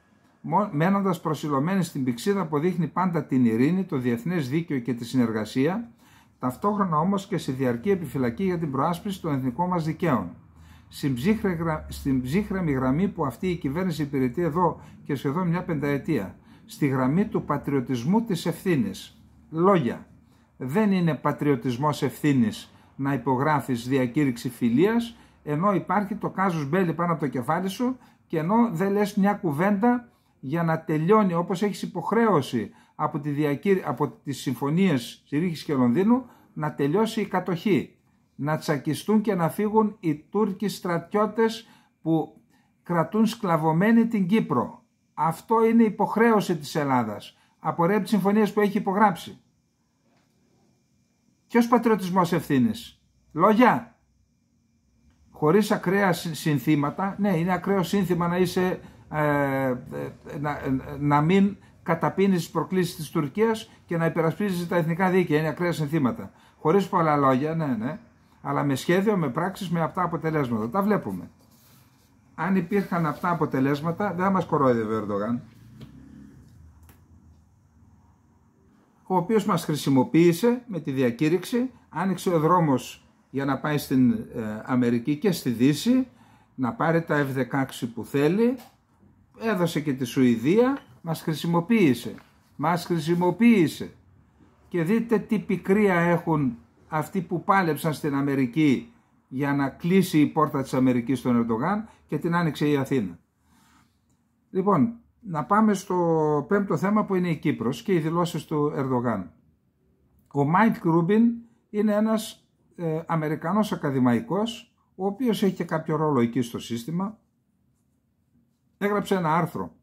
Μένοντας προσιλωμένοι στην πυξίδα που δείχνει πάντα την ειρήνη, το διεθνές δίκαιο και τη συνεργασία, ταυτόχρονα όμως και σε διαρκή επιφυλακή για την προάσπιση των εθνικών μας δικαίων. Στην ψύχρεμη γραμμή που αυτή η κυβέρνηση υπηρετεί εδώ και σχεδόν μια πενταετία, στη γραμμή του πατριωτισμού της ευθύνης. Λόγια. Δεν είναι πατριωτισμός ευθύνης να υπογράφεις διακήρυξη φιλίας, ενώ υπάρχει το κάζους μπέλι πάνω από το κεφάλι σου, και ενώ δεν λες μια κουβέντα για να τελειώνει, όπως έχεις υποχρέωση από τις συμφωνίες Ζηρίχης και Λονδίνου, να τελειώσει η κατοχή. Να τσακιστούν και να φύγουν οι Τούρκοι στρατιώτες που κρατούν σκλαβωμένη την Κύπρο. Αυτό είναι υποχρέωση της Ελλάδας. Απορρέει τις συμφωνίες που έχει υπογράψει. Ποιος πατριωτισμός ευθύνης? Λόγια. Χωρίς ακραία συνθήματα. Ναι, είναι ακραίο σύνθημα να είσαι να μην καταπίνεις τις προκλήσεις της Τουρκίας και να υπερασπίζεις τα εθνικά δίκαια. Είναι ακραία συνθήματα. Χωρίς πολλά λόγια, ναι. Αλλά με σχέδιο, με πράξεις, με αυτά αποτελέσματα. Τα βλέπουμε. Αν υπήρχαν αυτά αποτελέσματα, δεν θα μας κορόιδευε ο Ερντογάν, ο οποίος μας χρησιμοποίησε με τη διακήρυξη, άνοιξε ο δρόμος για να πάει στην Αμερική και στη Δύση, να πάρει τα F-16 που θέλει, έδωσε και τη Σουηδία, μας χρησιμοποίησε. Και δείτε τι πικρία έχουν αυτοί που πάλεψαν στην Αμερική για να κλείσει η πόρτα της Αμερικής στον Ερντογάν και την άνοιξε η Αθήνα. Λοιπόν, να πάμε στο πέμπτο θέμα που είναι η Κύπρος και οι δηλώσεις του Ερντογάν. Ο Μάικ Ρούμπιν είναι ένας Αμερικανός ακαδημαϊκός, ο οποίος έχει και κάποιο ρόλο εκεί στο σύστημα, έγραψε ένα άρθρο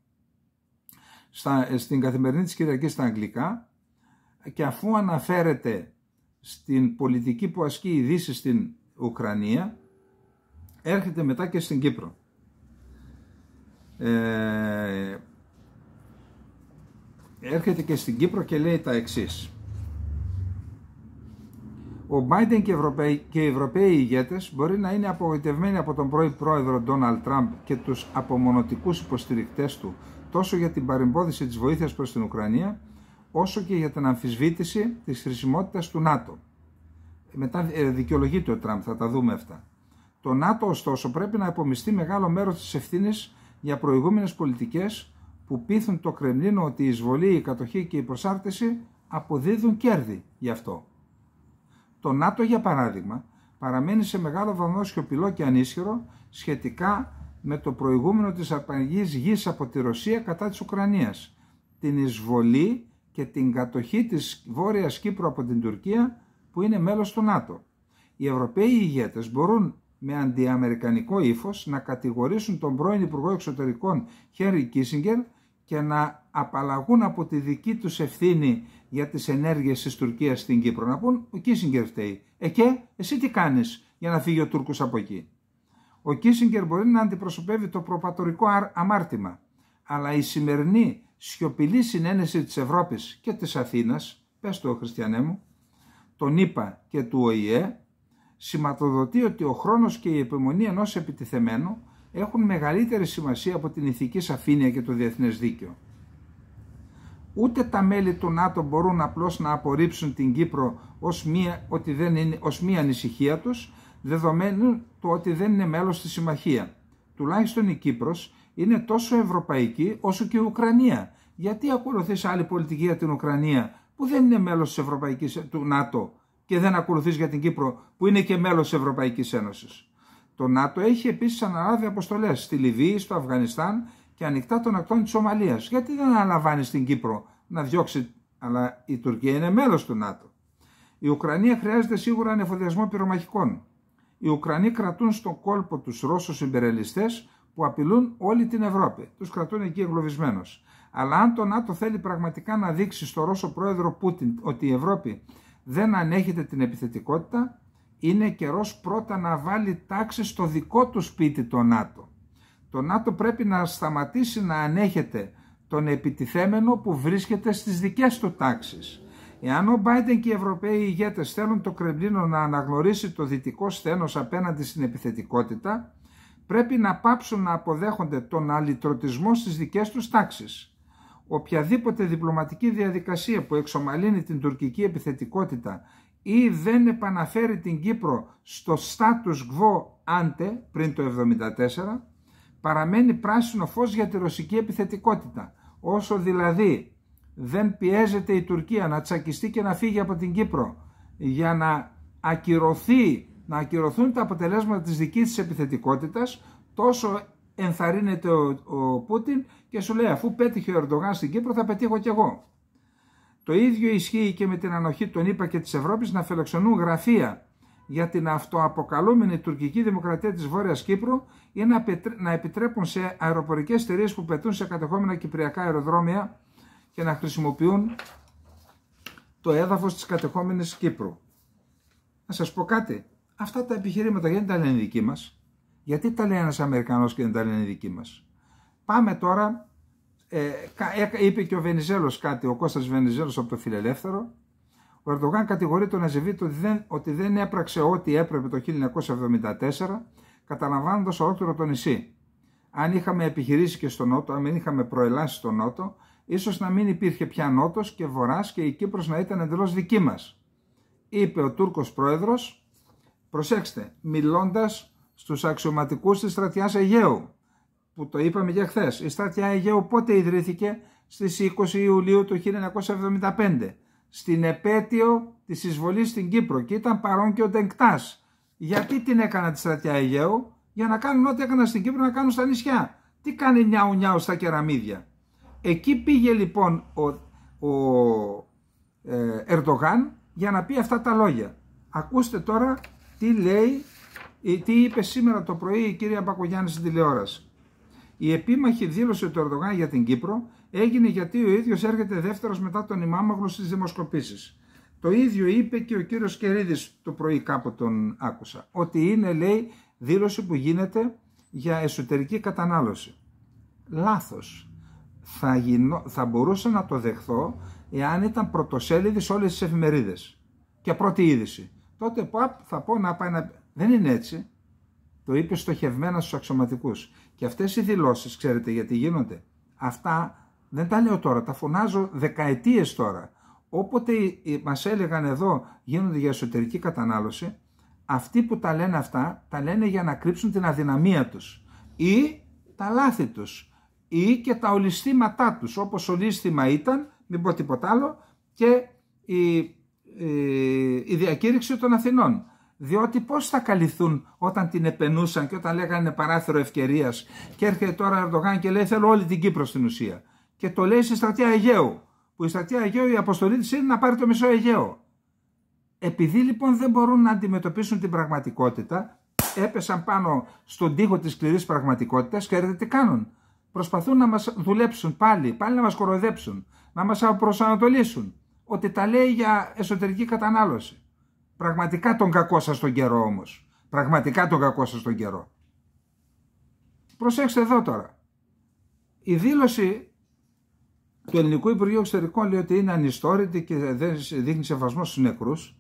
στην Καθημερινή της Κυριακής στα αγγλικά, και αφού αναφέρεται στην πολιτική που ασκεί η Δύση στην Ουκρανία, έρχεται μετά και στην Κύπρο. Έρχεται και στην Κύπρο και λέει τα εξής: ο Biden και οι Ευρωπαίοι ηγέτες μπορεί να είναι απογοητευμένοι από τον πρώην πρόεδρο Ντόναλντ Τραμπ και τους απομονωτικούς υποστηρικτές του, τόσο για την παρεμπόδιση της βοήθειας προς την Ουκρανία, όσο και για την αμφισβήτηση της χρησιμότητας του ΝΑΤΟ. Μετά δικαιολογείται ο Τραμπ, θα τα δούμε αυτά. Το ΝΑΤΟ, ωστόσο, πρέπει να υπομειστεί μεγάλο μέρος της ευθύνης για προηγούμενες πολιτικές που πείθουν το Κρεμλίνο ότι η εισβολή, η κατοχή και η προσάρτηση αποδίδουν κέρδη γι' αυτό. Το ΝΑΤΟ, για παράδειγμα, παραμένει σε μεγάλο βαθμό σιωπηλό και ανίσχυρο σχετικά με το προηγούμενο της απαγής γης από τη Ρωσία κατά της Ουκρανίας, την εισβολή και την κατοχή της Βόρειας Κύπρου από την Τουρκία, που είναι μέλος του ΝΑΤΟ. Οι Ευρωπαίοι ηγέτες μπορούν με αντιαμερικανικό ύφος να κατηγορήσουν τον πρώην Υπουργό Εξωτερικών Χένρι Κίσινγκερ και να απαλλαγούν από τη δική τους ευθύνη για τις ενέργειες της Τουρκίας στην Κύπρο. Να πούν, ο Κίσινγκερ φταίει. Και εσύ τι κάνεις για να φύγει ο Τούρκος από εκεί? Ο Κίσινγκερ μπορεί να αντιπροσωπεύει το προπατορικό αμάρτημα, αλλά η σημερινή σιωπηλή συνένεση της Ευρώπης και της Αθήνας, πες το Χριστιανέ μου, τον ΗΠΑ και του ΟΗΕ, σηματοδοτεί ότι ο χρόνος και η επιμονή ενός επιτιθεμένου έχουν μεγαλύτερη σημασία από την ηθική σαφήνεια και το διεθνές δίκαιο. Ούτε τα μέλη του ΝΑΤΟ μπορούν απλώς να απορρίψουν την Κύπρο ως μία ανησυχία τους, δεδομένου του ότι δεν είναι μέλος στη συμμαχία. Τουλάχιστον η Κύπρος είναι τόσο ευρωπαϊκή όσο και η Ουκρανία. Γιατί ακολουθείς άλλη πολιτική για την Ουκρανία που δεν είναι μέλος του ΝΑΤΟ και δεν ακολουθείς για την Κύπρο που είναι και μέλος της Ευρωπαϊκής Ένωσης? Το ΝΑΤΟ έχει επίσης αναλάβει αποστολές στη Λιβύη, στο Αφγανιστάν και ανοιχτά των ακτών της Σομαλίας. Γιατί δεν αναλαμβάνει στην Κύπρο να διώξει? Αλλά η Τουρκία είναι μέλος του ΝΑΤΟ. Η Ουκρανία χρειάζεται σίγουρα ανεφοδιασμό πυρομαχικών. Οι Ουκρανοί κρατούν στον κόλπο τους Ρώσους ιμπεριαλιστές που απειλούν όλη την Ευρώπη. Τους κρατούν εκεί εγκλωβισμένους. Αλλά αν το ΝΑΤΟ θέλει πραγματικά να δείξει στο Ρώσο πρόεδρο Πούτιν ότι η Ευρώπη δεν ανέχεται την επιθετικότητα, είναι καιρός πρώτα να βάλει τάξη στο δικό του σπίτι το ΝΑΤΟ. Το ΝΑΤΟ πρέπει να σταματήσει να ανέχεται τον επιτιθέμενο που βρίσκεται στις δικές του τάξεις. Εάν ο Biden και οι Ευρωπαίοι ηγέτες θέλουν το Κρεμλίνο να αναγνωρίσει το δυτικό σθένος απέναντι στην επιθετικότητα, πρέπει να πάψουν να αποδέχονται τον αλυτρωτισμό στις δικές τους τάξεις. Οποιαδήποτε διπλωματική διαδικασία που εξομαλύνει την τουρκική επιθετικότητα ή δεν επαναφέρει την Κύπρο στο status quo ante πριν το 1974, παραμένει πράσινο φως για τη ρωσική επιθετικότητα. Όσο δηλαδή δεν πιέζεται η Τουρκία να τσακιστεί και να φύγει από την Κύπρο για να ακυρωθούν τα αποτελέσματα της δικής της επιθετικότητας, τόσο ενθαρρύνεται ο Πούτιν και σου λέει, αφού πέτυχε ο Ερντογάν στην Κύπρο θα πετύχω κι εγώ. Το ίδιο ισχύει και με την ανοχή των ΗΠΑ και της Ευρώπης να φιλοξενούν γραφεία για την αυτοαποκαλούμενη τουρκική δημοκρατία της Βόρειας Κύπρου ή να επιτρέπουν σε αεροπορικές εταιρείες που πετούν σε κατεχόμενα κυπριακά αεροδρόμια και να χρησιμοποιούν το έδαφος της κατεχόμενης Κύπρου. Να σας πω κάτι, αυτά τα επιχειρήματα γιατί τα λένε δικοί μας? Γιατί τα λέει ένας Αμερικανός και δεν τα λένε δικοί μας? Πάμε τώρα, είπε και ο Βενιζέλος κάτι, ο Κώστας Βενιζέλος από το Φιλελεύθερο. Ο Ερντογάν κατηγορεί τον Αζεβίτ ότι δεν έπραξε ό,τι έπρεπε το 1974, καταλαμβάνοντας ολόκληρο το νησί. Αν είχαμε επιχειρήσει και στο Νότο, αν δεν είχαμε προελάσει στο Νότο, ίσως να μην υπήρχε πια Νότος και Βορράς και η Κύπρος να ήταν εντελώς δική μας. Είπε ο Τούρκος πρόεδρος, προσέξτε, μιλώντας στους αξιωματικούς της στρατιάς Αιγαίου, που το είπαμε και χθες. Η στρατιά Αιγαίου πότε ιδρύθηκε? Στις 20 Ιουλίου του 1975, στην επέτειο της εισβολής στην Κύπρο, και ήταν παρόν και ο Ντενκτάς. Γιατί την έκανα τη στρατιά Αιγαίου? Για να κάνουν ό,τι έκανα στην Κύπρο να κάνουν στα νησιά. Τι κάνει νιάου νιάου στα κεραμίδια? Εκεί πήγε λοιπόν ο Ερντογάν για να πει αυτά τα λόγια. Ακούστε τώρα τι λέει, τι είπε σήμερα το πρωί η κυρία Μπακογιάννη στην τηλεόραση. Η επίμαχη δήλωση του Ερντογάν για την Κύπρο έγινε γιατί ο ίδιος έρχεται δεύτερος μετά τον Ιμάμογλου στις δημοσκοπήσεις. Το ίδιο είπε και ο κύριος Κερίδης το πρωί, κάπου τον άκουσα. Ότι είναι, λέει, δήλωση που γίνεται για εσωτερική κατανάλωση. Λάθος. Θα μπορούσα να το δεχθώ εάν ήταν πρωτοσέλιδη σε όλες τις εφημερίδες και πρώτη είδηση. Τότε θα πω να πάει να... Δεν είναι έτσι. Το είπε στοχευμένα στους αξιωματικούς. Και αυτές οι δηλώσεις, ξέρετε γιατί γίνονται? Αυτά δεν τα λέω τώρα, τα φωνάζω δεκαετίες τώρα. Όποτε μας έλεγαν εδώ γίνονται για εσωτερική κατανάλωση, αυτοί που τα λένε αυτά, τα λένε για να κρύψουν την αδυναμία τους ή τα λάθη τους ή και τα ολισθήματά τους, όπως ολίσθημα ήταν, μην πω τίποτα άλλο, και η διακήρυξη των Αθηνών. Διότι πώς θα καλυφθούν όταν την επενούσαν και όταν λέγανε παράθυρο ευκαιρίας, και έρχεται τώρα ο Ερντογάν και λέει θέλω όλη την Κύπρο στην ουσία, και το λέει στη στρατεία Αιγαίου, που η στρατεία Αιγαίου η αποστολή της είναι να πάρει το μισό Αιγαίο. Επειδή λοιπόν δεν μπορούν να αντιμετωπίσουν την πραγματικότητα, έπεσαν πάνω στον τοίχο της σκληρής πραγματικότητας και έρχεται τι κάνουν? Προσπαθούν να μας δουλέψουν πάλι να μας κοροϊδέψουν, να μας προσανατολίσουν, ότι τα λέει για εσωτερική κατανάλωση. Πραγματικά τον κακό σας τον καιρό όμως. Πραγματικά τον κακό σας τον καιρό. Προσέξτε εδώ τώρα. Η δήλωση του Ελληνικού Υπουργείου Εξωτερικών λέει ότι είναι ανιστόρητη και δεν δείχνει σεβασμό στους νεκρούς.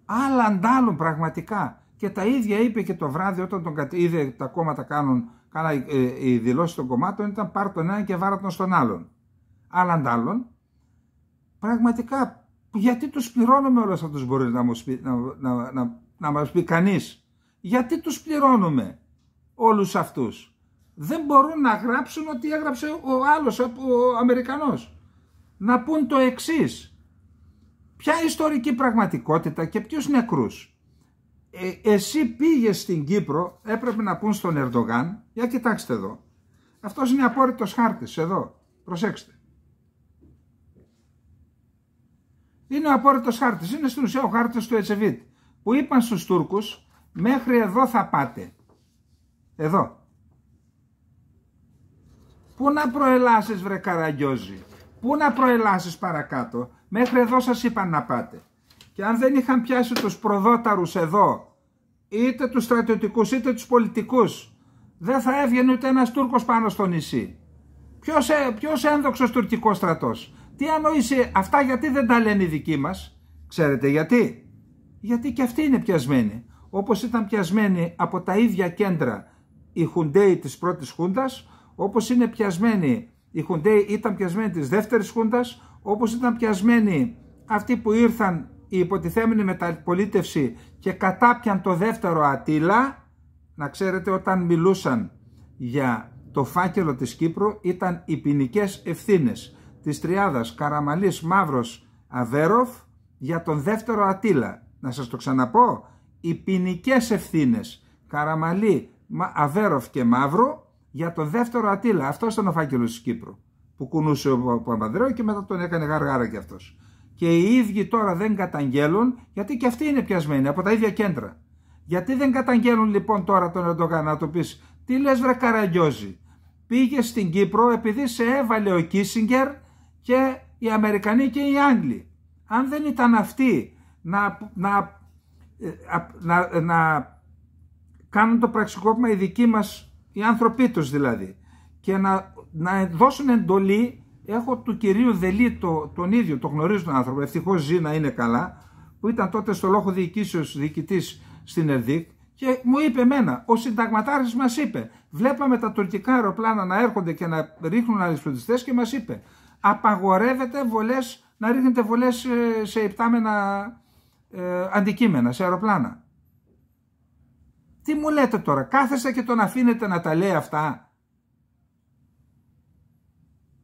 Αλλά αντάλλουν πραγματικά. Και τα ίδια είπε και το βράδυ όταν είδε τα κόμματα κάνουν οι δηλώσεις των κομμάτων, ήταν πάρ' τον έναν και βάρα τον στον άλλον. Αλλά αντάλλουν. Πραγματικά. Γιατί τους πληρώνουμε όλους αυτούς, μπορεί να μας πει κανείς? Γιατί τους πληρώνουμε όλους αυτούς? Δεν μπορούν να γράψουν ότι έγραψε ο άλλος, ο Αμερικανός. Να πούν το εξής. Ποια ιστορική πραγματικότητα και ποιους νεκρούς? Εσύ πήγες στην Κύπρο, έπρεπε να πούν στον Ερντογάν, για κοιτάξτε εδώ. Αυτός είναι απόρριτος χάρτης, εδώ. Προσέξτε. Είναι ο απόρριτος χάρτης, είναι στην ουσία ο χάρτης του Ετσεβίτ, που είπαν στους Τούρκους μέχρι εδώ θα πάτε. Εδώ. Πού να προελάσεις βρε Καραγκιόζη? Πού να προελάσεις παρακάτω? Μέχρι εδώ σας είπαν να πάτε. Και αν δεν είχαν πιάσει τους προδόταρους εδώ, είτε τους στρατιωτικούς είτε τους πολιτικούς, δεν θα έβγαινε ούτε ένας Τούρκος πάνω στο νησί. Ποιος ένδοξος τουρκικός στρατός? Τι ανόησε αυτά? Γιατί δεν τα λένε οι δικοί μας? Ξέρετε γιατί? Γιατί και αυτοί είναι πιασμένοι. Όπως ήταν πιασμένοι από τα ίδια κέντρα οι Χουντέοι της πρώτης Χούντας, όπως είναι πιασμένοι οι Χουντέοι ήταν πιασμένοι της δεύτερης Χούντας, όπως ήταν πιασμένοι αυτοί που ήρθαν η υποτιθέμενη μεταπολίτευση και κατάπιαν το δεύτερο Ατήλα. Να ξέρετε, όταν μιλούσαν για το φάκελο της Κύπρου ήταν οι ποινικές ευθύνες της τριάδας Καραμαλής, Μαύρος, Αβέροφ για τον δεύτερο Ατήλα. Να σας το ξαναπώ, οι ποινικές ευθύνες Καραμαλή, Αβέροφ και Μαύρο για τον δεύτερο Ατήλα. Αυτό ήταν ο φάκελος της Κύπρου που κουνούσε ο Παπανδρέου και μετά τον έκανε γαργάρα κι αυτός. Και οι ίδιοι τώρα δεν καταγγέλουν, γιατί και αυτοί είναι πιασμένοι από τα ίδια κέντρα. Γιατί δεν καταγγέλουν λοιπόν τώρα τον Ερντογάν? Να του πεις, τι λες βρε Καραγκιόζη? Πήγε στην Κύπρο επειδή σε έβαλε ο Κίσιγκερ και οι Αμερικανοί και οι Άγγλοι. Αν δεν ήταν αυτοί να κάνουν το πραξικόπημα οι δικοί μας, οι άνθρωποι τους δηλαδή, και να δώσουν εντολή, έχω του κυρίου Δελή τον ίδιο, το γνωρίζω τον άνθρωπο, ευτυχώς ζει να είναι καλά, που ήταν τότε στο λόγο διοικήσεως διοικητής στην ΕΡΔΙΚ, και μου είπε εμένα, ο συνταγματάρχης μας είπε, βλέπαμε τα τουρκικά αεροπλάνα να έρχονται και να ρίχνουν αλυσπροντιστές και μας είπε, απαγορεύεται βολές, να ρίχνετε βολές σε υπτάμενα αντικείμενα, σε αεροπλάνα. Τι μου λέτε τώρα, κάθεστε και τον αφήνετε να τα λέει αυτά?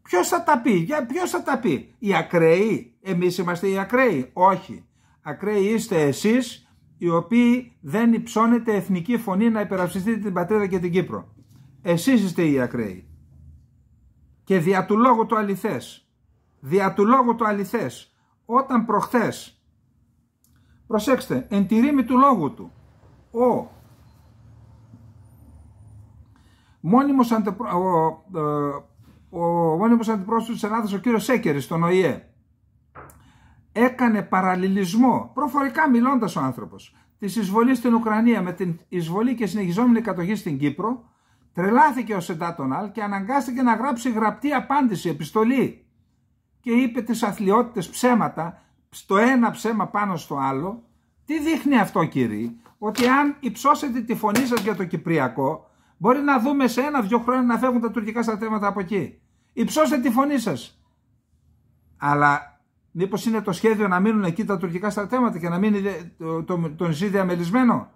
Ποιος θα τα πει? Ποιος θα τα πει? Οι ακραίοι? Εμείς είμαστε οι ακραίοι? Όχι. Ακραίοι είστε εσείς, οι οποίοι δεν υψώνετε εθνική φωνή να υπερασπιστείτε την πατρίδα και την Κύπρο. Εσείς είστε οι ακραίοι. Και δια του λόγου το αληθές. Δια του λόγου το αληθές. Όταν προχθές Προσέξτε, εν τη ρήμη του λόγου του, ο μόνιμος αντιπρόσωπος της Ελλάδας, ο κύριος Σέκερης, στον ΟΗΕ, έκανε παραλληλισμό, προφορικά μιλώντας ο άνθρωπος, της εισβολής στην Ουκρανία με την εισβολή και συνεχιζόμενη κατοχή στην Κύπρο. Τρελάθηκε ο Σεντάτον και αναγκάστηκε να γράψει γραπτή απάντηση, επιστολή, και είπε τις αθλιότητες ψέματα, στο ένα ψέμα πάνω στο άλλο. Τι δείχνει αυτό, κύριοι? Ότι αν υψώσετε τη φωνή σας για το Κυπριακό, μπορεί να δούμε σε 1-2 χρόνια να φεύγουν τα τουρκικά στρατεύματα από εκεί. Υψώστε τη φωνή σας. Αλλά μήπως είναι το σχέδιο να μείνουν εκεί τα τουρκικά στρατεύματα και να μείνει το νησί διαμελισμένο?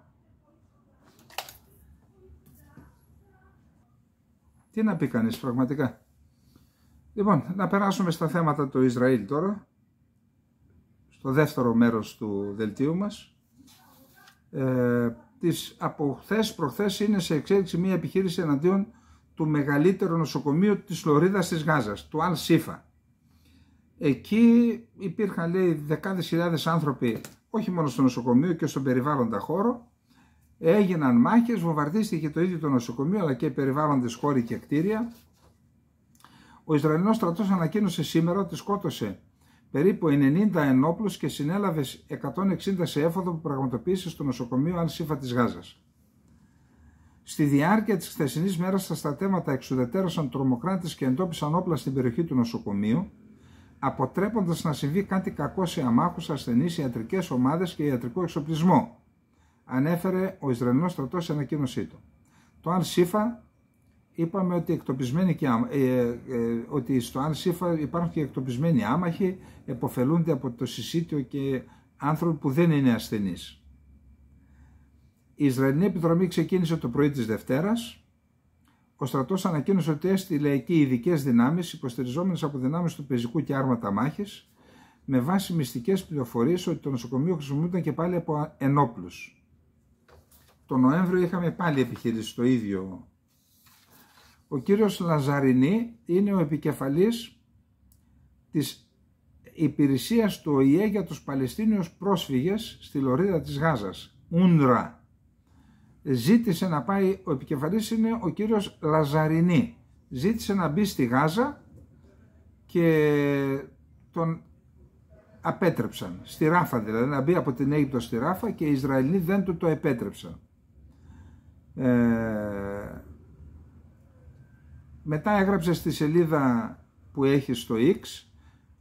Τι να πει κανείς πραγματικά. Λοιπόν, να περάσουμε στα θέματα του Ισραήλ τώρα, στο δεύτερο μέρος του δελτίου μας. Από χθες προχθές είναι σε εξέλιξη μια επιχείρηση εναντίον του μεγαλύτερου νοσοκομείου της Λωρίδας της Γάζας, του Al-Shifa. Εκεί υπήρχαν, λέει, δεκάδες χιλιάδες άνθρωποι, όχι μόνο στο νοσοκομείο και στον περιβάλλοντα χώρο. Έγιναν μάχες, βομβαρδίστηκε το ίδιο το νοσοκομείο, αλλά και οι περιβάλλοντες χώροι και κτίρια. Ο Ισραηλινός στρατός ανακοίνωσε σήμερα ότι σκότωσε περίπου 90 ενόπλους και συνέλαβε 160 σε έφοδο που πραγματοποίησε στο νοσοκομείο Al-Shifa της Γάζας. Στη διάρκεια της χθεσινής μέρας, τα στρατεύματα εξουδετερώσαν τρομοκράτες και εντόπισαν όπλα στην περιοχή του νοσοκομείου, αποτρέποντας να συμβεί κάτι κακό σε αμάχους, ασθενείς, ιατρικές ομάδες και ιατρικό εξοπλισμό, ανέφερε ο Ισραηλινός στρατός σε ανακοίνωσή του. Το Al-Shifa, είπαμε ότι, ότι στο Al-Shifa υπάρχουν και εκτοπισμένοι άμαχοι, επωφελούνται από το συσίτιο και άνθρωποι που δεν είναι ασθενείς. Η Ισραηλινή επιδρομή ξεκίνησε το πρωί της Δευτέρας. Ο στρατός ανακοίνωσε ότι έστειλε εκεί ειδικές δυνάμεις, υποστηριζόμενες από δυνάμεις του πεζικού και άρματα μάχης, με βάση μυστικές πληροφορίες ότι το νοσοκομείο χρησιμοποιούνταν και πάλι από ενόπλους. Το Νοέμβριο είχαμε πάλι επιχείρηση το ίδιο. Ο κύριος Λαζαρινή είναι ο επικεφαλής της υπηρεσίας του ΟΗΕ για τους Παλαιστίνιους πρόσφυγες στη Λωρίδα της Γάζας, UNRWA. Ζήτησε να πάει, ο επικεφαλής είναι ο κύριος Λαζαρινή, ζήτησε να μπει στη Γάζα και τον απέτρεψαν, στη Ράφα δηλαδή, να μπει από την Αίγυπτο στη Ράφα, και οι Ισραηλοί δεν του το επέτρεψαν. Μετά έγραψε στη σελίδα που έχει στο X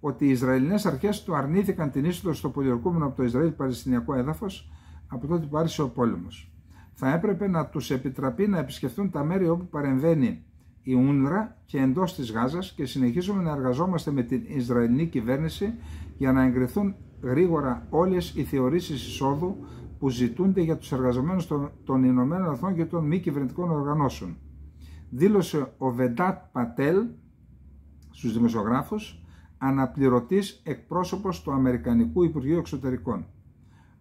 ότι οι Ισραηλινές αρχές του αρνήθηκαν την είσοδο στο πολιορκούμενο από το Ισραήλ Παλαιστινιακό έδαφος από τότε που άρχισε ο πόλεμος. Θα έπρεπε να τους επιτραπεί να επισκεφθούν τα μέρη όπου παρεμβαίνει η UNRWA και εντός της Γάζας, και συνεχίζουμε να εργαζόμαστε με την Ισραηλινή κυβέρνηση για να εγκριθούν γρήγορα όλες οι θεωρήσεις εισόδου που ζητούνται για τους εργαζομένους των Ηνωμένων Εθνών και των μη κυβερνητικών οργανώσεων, δήλωσε ο Βεντάτ Πατέλ στους δημοσιογράφους, αναπληρωτής εκπρόσωπος του Αμερικανικού Υπουργείου Εξωτερικών.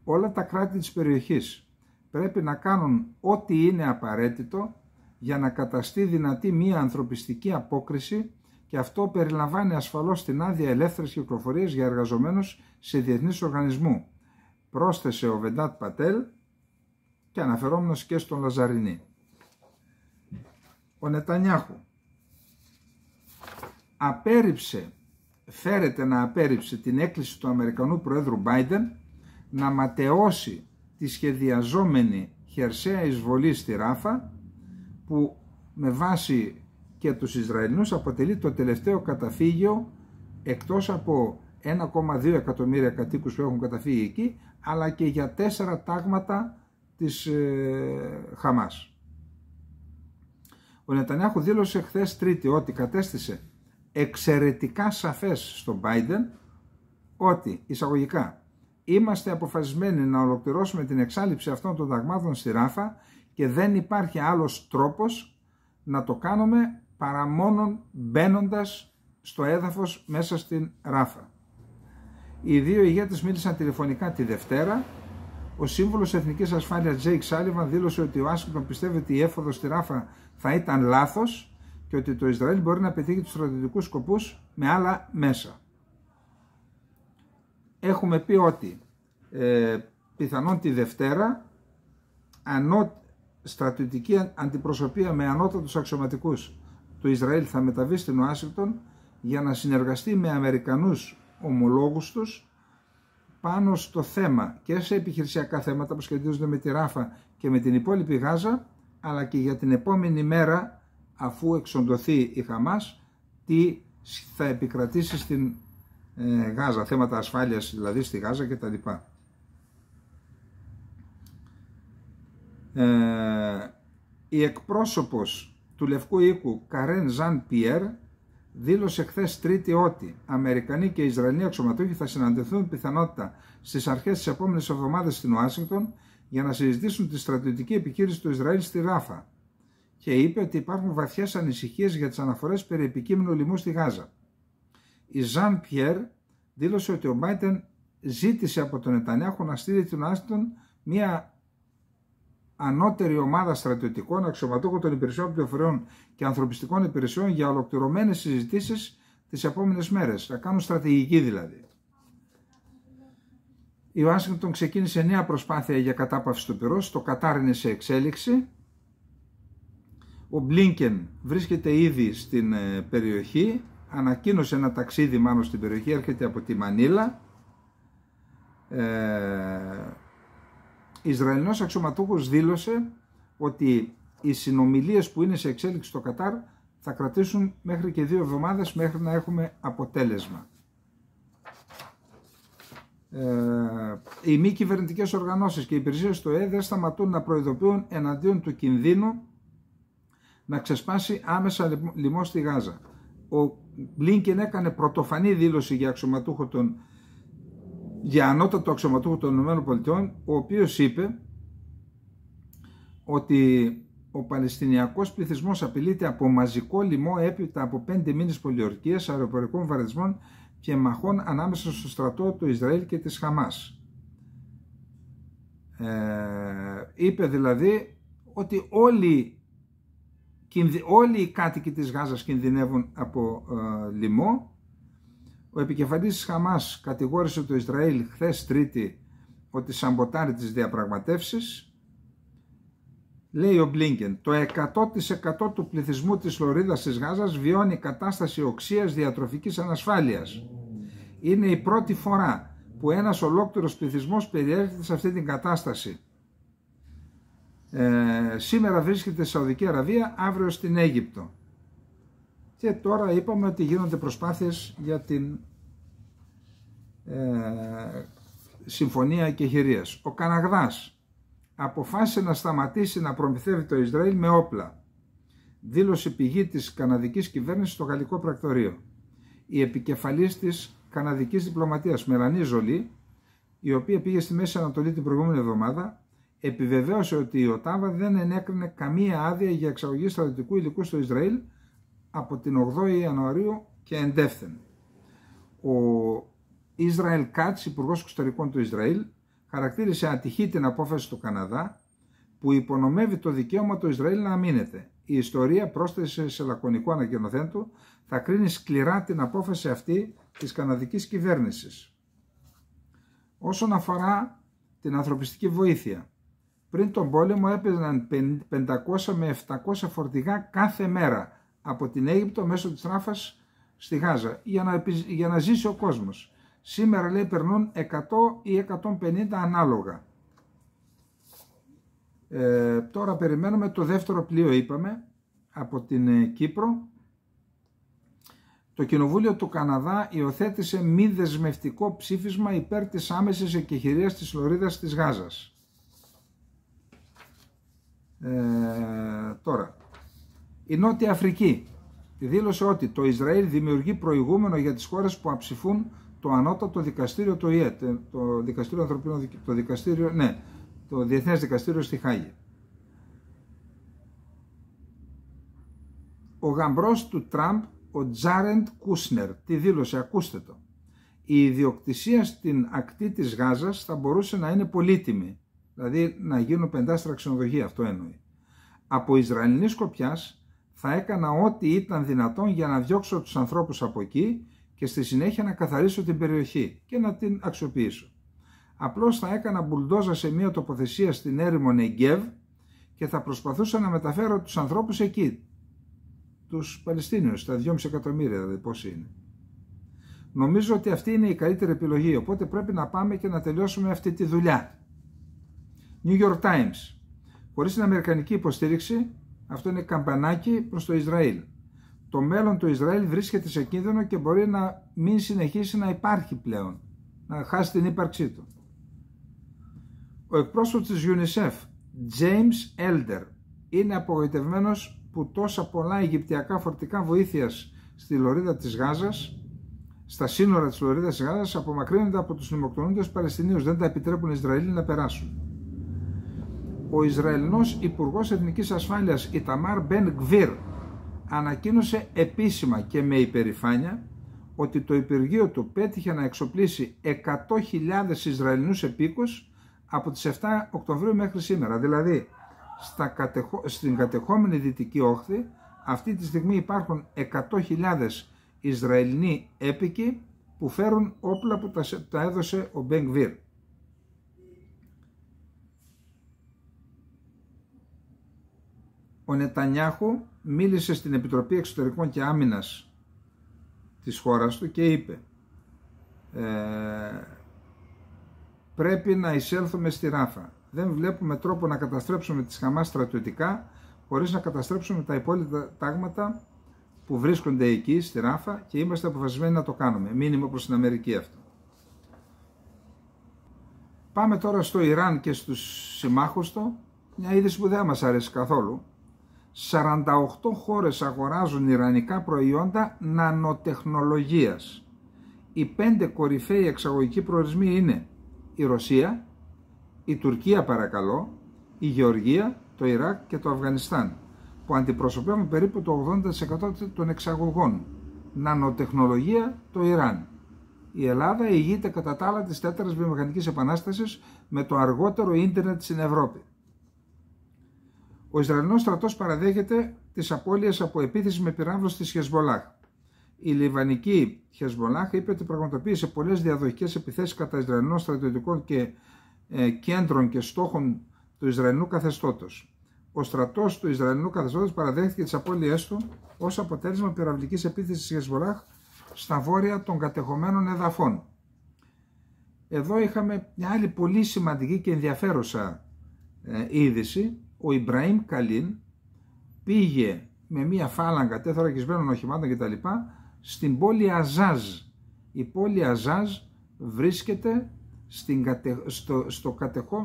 Όλα τα κράτη της περιοχής πρέπει να κάνουν ό,τι είναι απαραίτητο για να καταστεί δυνατή μία ανθρωπιστική απόκριση, και αυτό περιλαμβάνει ασφαλώς την άδεια ελεύθερης κυκλοφορίας για εργαζομένους σε διεθνείς οργανισμού, πρόσθεσε ο Βεντάτ Πατέλ, και αναφερόμενος και στον Λαζαρινή. Ο Νετανιάχου φέρεται να απέρριψε την έκκληση του Αμερικανού Προέδρου Biden να ματαιώσει τη σχεδιαζόμενη χερσαία εισβολή στη Ράφα, που με βάση και τους Ισραηλινούς αποτελεί το τελευταίο καταφύγιο, εκτός από 1,2 εκατομμύρια κατοίκους που έχουν καταφύγει εκεί, αλλά και για 4 τάγματα της Χαμάς. Ο Νετανιάχου δήλωσε χθες Τρίτη ότι κατέστησε εξαιρετικά σαφές στον Biden ότι, εισαγωγικά, είμαστε αποφασισμένοι να ολοκληρώσουμε την εξάλειψη αυτών των ταγμάτων στη Ράφα και δεν υπάρχει άλλος τρόπος να το κάνουμε παρά μόνον μπαίνοντας στο έδαφος μέσα στην Ράφα. Οι δύο ηγέτες μίλησαν τηλεφωνικά τη Δευτέρα. Ο σύμβουλος Εθνικής Ασφάλειας Τζέικ Σάλιβαν δήλωσε ότι ο Ουάσιγκτον πιστεύει ότι η έφοδος στη Ράφα θα ήταν λάθος και ότι το Ισραήλ μπορεί να πετύχει τους στρατιωτικούς σκοπούς με άλλα μέσα. Έχουμε πει ότι πιθανόν τη Δευτέρα, στρατιωτική αντιπροσωπεία με ανώτατους αξιωματικούς του Ισραήλ θα μεταβεί στην Ουάσιγκτον για να συνεργαστεί με Αμερικανούς ομολόγους τους πάνω στο θέμα και σε επιχειρησιακά θέματα που σχετίζονται με τη Ράφα και με την υπόλοιπη Γάζα, αλλά και για την επόμενη μέρα, αφού εξοντωθεί η Χαμάς, τι θα επικρατήσει στην Γάζα, θέματα ασφάλειας δηλαδή στη Γάζα κτλ. Η εκπρόσωπος του Λευκού Οίκου Καρέν Ζαν Πιέρ δήλωσε χθες Τρίτη ότι Αμερικανοί και Ισραηλοί αξιωματούχοι θα συναντηθούν πιθανότητα στις αρχές της επόμενης εβδομάδας στην Ουάσιγκτον για να συζητήσουν τη στρατιωτική επιχείρηση του Ισραήλ στη Ράφα, και είπε ότι υπάρχουν βαθιές ανησυχίες για τις αναφορές περί επικείμενου λοιμού στη Γάζα. Η Ζαν Πιέρ δήλωσε ότι ο Μπάιντεν ζήτησε από τον Νετανιάχου να στείλει την Ουάσιγκτον μια ανώτερη ομάδα στρατιωτικών αξιωματούχων των υπηρεσιών πληροφοριών και ανθρωπιστικών υπηρεσιών για ολοκληρωμένες συζητήσεις τις επόμενες μέρες. Θα κάνουν στρατηγική δηλαδή. Η Ουάσιγκτον ξεκίνησε νέα προσπάθεια για κατάπαυση του πυρός. Το Κατάρ είναι σε εξέλιξη. Ο Μπλίνκεν βρίσκεται ήδη στην περιοχή. Ανακοίνωσε ένα ταξίδι μάλλον στην περιοχή. Έρχεται από τη Μανίλα. Ισραηλινός αξιωματούχος δήλωσε ότι οι συνομιλίες που είναι σε εξέλιξη στο Κατάρ θα κρατήσουν μέχρι και 2 εβδομάδες μέχρι να έχουμε αποτέλεσμα. Οι μη κυβερνητικές οργανώσεις και οι υπηρεσίες του ΕΕ δεν σταματούν να προειδοποιούν εναντίον του κινδύνου να ξεσπάσει άμεσα λοιμός στη Γάζα. Ο Μπλίνκεν έκανε πρωτοφανή δήλωση για ανώτατο αξιωματούχο των ΗΠΑ, ο οποίος είπε ότι ο Παλαιστινιακός πληθυσμός απειλείται από μαζικό λοιμό έπειτα από 5 μήνες πολιορκίας, αεροπορικών βαρδισμών και μαχών ανάμεσα στο στρατό του Ισραήλ και της Χαμάς. Είπε δηλαδή ότι όλοι οι κάτοικοι της Γάζας κινδυνεύουν από λοιμό. Ο επικεφαλής της Χαμάς κατηγόρησε το Ισραήλ χθες Τρίτη ότι σαμποτάρει τις διαπραγματεύσεις. Λέει ο Μπλίνκεν, το 100% του πληθυσμού της Λωρίδας της Γάζας βιώνει κατάσταση οξείας διατροφικής ανασφάλειας. Είναι η πρώτη φορά που ένας ολόκληρος πληθυσμός περιέρχεται σε αυτή την κατάσταση. Σήμερα βρίσκεται στη Σαουδική Αραβία, αύριο στην Αίγυπτο. Και τώρα είπαμε ότι γίνονται προσπάθειες για την συμφωνία εκεχηρίας. Ο Καναδάς αποφάσισε να σταματήσει να προμηθεύει το Ισραήλ με όπλα. Δήλωσε πηγή της καναδικής κυβέρνησης στο γαλλικό πρακτορείο. Η επικεφαλής της καναδικής διπλωματίας Μελανή Ζολί, η οποία πήγε στη Μέση Ανατολή την προηγούμενη εβδομάδα, επιβεβαίωσε ότι η Οτάβα δεν ενέκρινε καμία άδεια για εξαγωγή στρατιωτικού υλικού στο Ισραήλ από την 8η Ιανουαρίου και εντεύθεν. Ο Ισραήλ Κάτς, υπουργός εξωτερικών του Ισραήλ, χαρακτήρισε ατυχή την απόφαση του Καναδά που υπονομεύει το δικαίωμα του Ισραήλ να αμήνεται. Η ιστορία, πρόσθεσε σε λακωνικό ανακοινωθέν του, θα κρίνει σκληρά την απόφαση αυτή της καναδικής κυβέρνησης. Όσον αφορά την ανθρωπιστική βοήθεια, πριν τον πόλεμο έπαιζαν 500 με 700 φορτηγά κάθε μέρα από την Αίγυπτο μέσω της Ράφας στη Γάζα για να ζήσει ο κόσμος. Σήμερα λέει περνούν 100 ή 150 ανάλογα. Τώρα περιμένουμε το δεύτερο πλοίο, είπαμε, από την Κύπρο. Το Κοινοβούλιο του Καναδά υιοθέτησε μη δεσμευτικό ψήφισμα υπέρ της άμεσης εκεχηρίας της Λωρίδας της Γάζας. Τώρα, η Νότια Αφρική δήλωσε ότι το Ισραήλ δημιουργεί προηγούμενο για τις χώρες που αψηφούν το ανώτατο δικαστήριο του ΙΕ, το δικαστήριο ανθρωπίνων το Διεθνές Δικαστήριο στη Χάγη. Ο γαμπρός του Τραμπ, ο Τζάρεντ Κούσνερ, τι δήλωσε, ακούστε το. Η ιδιοκτησία στην ακτή της Γάζας θα μπορούσε να είναι πολύτιμη, δηλαδή να γίνουν 5 ξενοδοχεία, αυτό εννοεί. Από Ισραηλινή σκοπιάς θα έκανα ό,τι ήταν δυνατόν για να διώξω τους ανθρώπους από εκεί και στη συνέχεια να καθαρίσω την περιοχή και να την αξιοποιήσω. απλώς θα έκανα μπουλντόζα σε μια τοποθεσία στην έρημο Νεγκέβ και θα προσπαθούσα να μεταφέρω τους ανθρώπους εκεί, τους Παλαιστίνιους, τα 2,5 εκατομμύρια δηλαδή πόσοι είναι. Νομίζω ότι αυτή είναι η καλύτερη επιλογή, οπότε πρέπει να πάμε και να τελειώσουμε αυτή τη δουλειά. New York Times. Χωρίς την αμερικανική υποστήριξη, αυτό είναι καμπανάκι προς το Ισραήλ. Το μέλλον του Ισραήλ βρίσκεται σε κίνδυνο και μπορεί να μην συνεχίσει να υπάρχει πλέον, να χάσει την ύπαρξή του. Ο εκπρόσωπος της UNICEF, James Elder, είναι απογοητευμένος που τόσα πολλά αιγυπτιακά φορτικά βοήθειας στη λωρίδα της Γάζας, στα σύνορα της λωρίδας της Γάζας, απομακρύνονται από τους νυμοκτονούντες Παλαιστινίους, δεν τα επιτρέπουν οι Ισραηλοί να περάσουν. Ο Ισραηλινός Υπουργός Εθνικής Ασφάλειας Ιταμάρ Μπεν Γκβίρ ανακοίνωσε επίσημα και με υπερηφάνεια ότι το Υπουργείο του πέτυχε να εξοπλίσει 100.000 Ισραηλινούς επίκους από τις 7 Οκτωβρίου μέχρι σήμερα. Δηλαδή, στην κατεχόμενη Δυτική Όχθη αυτή τη στιγμή υπάρχουν 100.000 Ισραηλινοί έπικοι που φέρουν όπλα που τα έδωσε ο Μπεν Γκβίρ. Ο Νετανιάχου μίλησε στην Επιτροπή Εξωτερικών και Άμυνας της χώρας του και είπε πρέπει να εισέλθουμε στη Ράφα. Δεν βλέπουμε τρόπο να καταστρέψουμε τις Χαμάς στρατιωτικά χωρίς να καταστρέψουμε τα υπόλοιπα τάγματα που βρίσκονται εκεί στη Ράφα και είμαστε αποφασισμένοι να το κάνουμε. Μήνυμα προς την Αμερική αυτό. Πάμε τώρα στο Ιράν και στους συμμάχους του. Μια είδηση που δεν μας αρέσει καθόλου. 48 χώρες αγοράζουν ιρανικά προϊόντα νανοτεχνολογίας. Οι 5 κορυφαίοι εξαγωγικοί προορισμοί είναι η Ρωσία, η Τουρκία παρακαλώ, η Γεωργία, το Ιράκ και το Αφγανιστάν, που αντιπροσωπεύουν περίπου το 80% των εξαγωγών. Νανοτεχνολογία το Ιράν. Η Ελλάδα ηγείται κατά τα άλλα της 4ης βιομηχανικής επανάστασης με το αργότερο ίντερνετ στην Ευρώπη. Ο Ισραηλινός στρατός παραδέχεται τις απώλειες από επίθεση με πυράβλους της Χεσμολάχ. Η Λιβανική Χεσμολάχ είπε ότι πραγματοποίησε πολλές διαδοχικές επιθέσεις κατά Ισραηλινών στρατιωτικών και κέντρων και στόχων του Ισραηλινού καθεστώτος. Ο στρατός του Ισραηλινού καθεστώτος παραδέχθηκε τις απώλειές του ως αποτέλεσμα πυραυλικής επίθεσης της Χεσμολάχ στα βόρεια των κατεχομένων εδαφών. Εδώ είχαμε μια άλλη πολύ σημαντική και ενδιαφέρουσα είδηση. Ο Ιμπραήμ Καλίν πήγε με μια φάλαγγα τεθωρακισμένων οχημάτων κτλ. Στην πόλη Αζάζ. Η πόλη Αζάζ βρίσκεται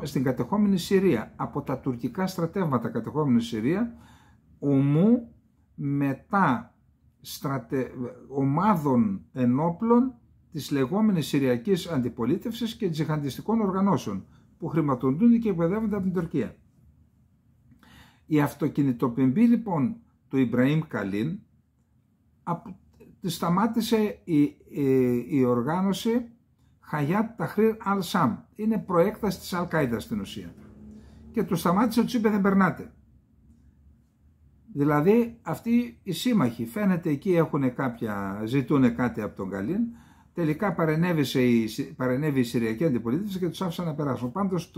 στην κατεχόμενη Συρία, από τα τουρκικά στρατεύματα κατεχόμενη Συρία, ομού μετά ομάδων ενόπλων της λεγόμενης Συριακής Αντιπολίτευσης και τζιχαντιστικών οργανώσεων που χρηματοδοτούνται και εκπαιδεύονται από την Τουρκία. Η αυτοκινητοποιημένη λοιπόν του Ιμπραήμ Καλίν σταμάτησε η οργάνωση Χαγιάτ Ταχρήρ Αλ-Σαμ. Είναι προέκταση της Αλ-Κάιντα στην ουσία. Και του σταμάτησε, του είπε δεν περνάτε. Δηλαδή αυτοί οι σύμμαχοι φαίνεται εκεί ζητούν κάτι από τον Καλίν. Τελικά παρενέβη η Συριακή Αντιπολίτευση και τους άφησαν να περάσουν. Πάντως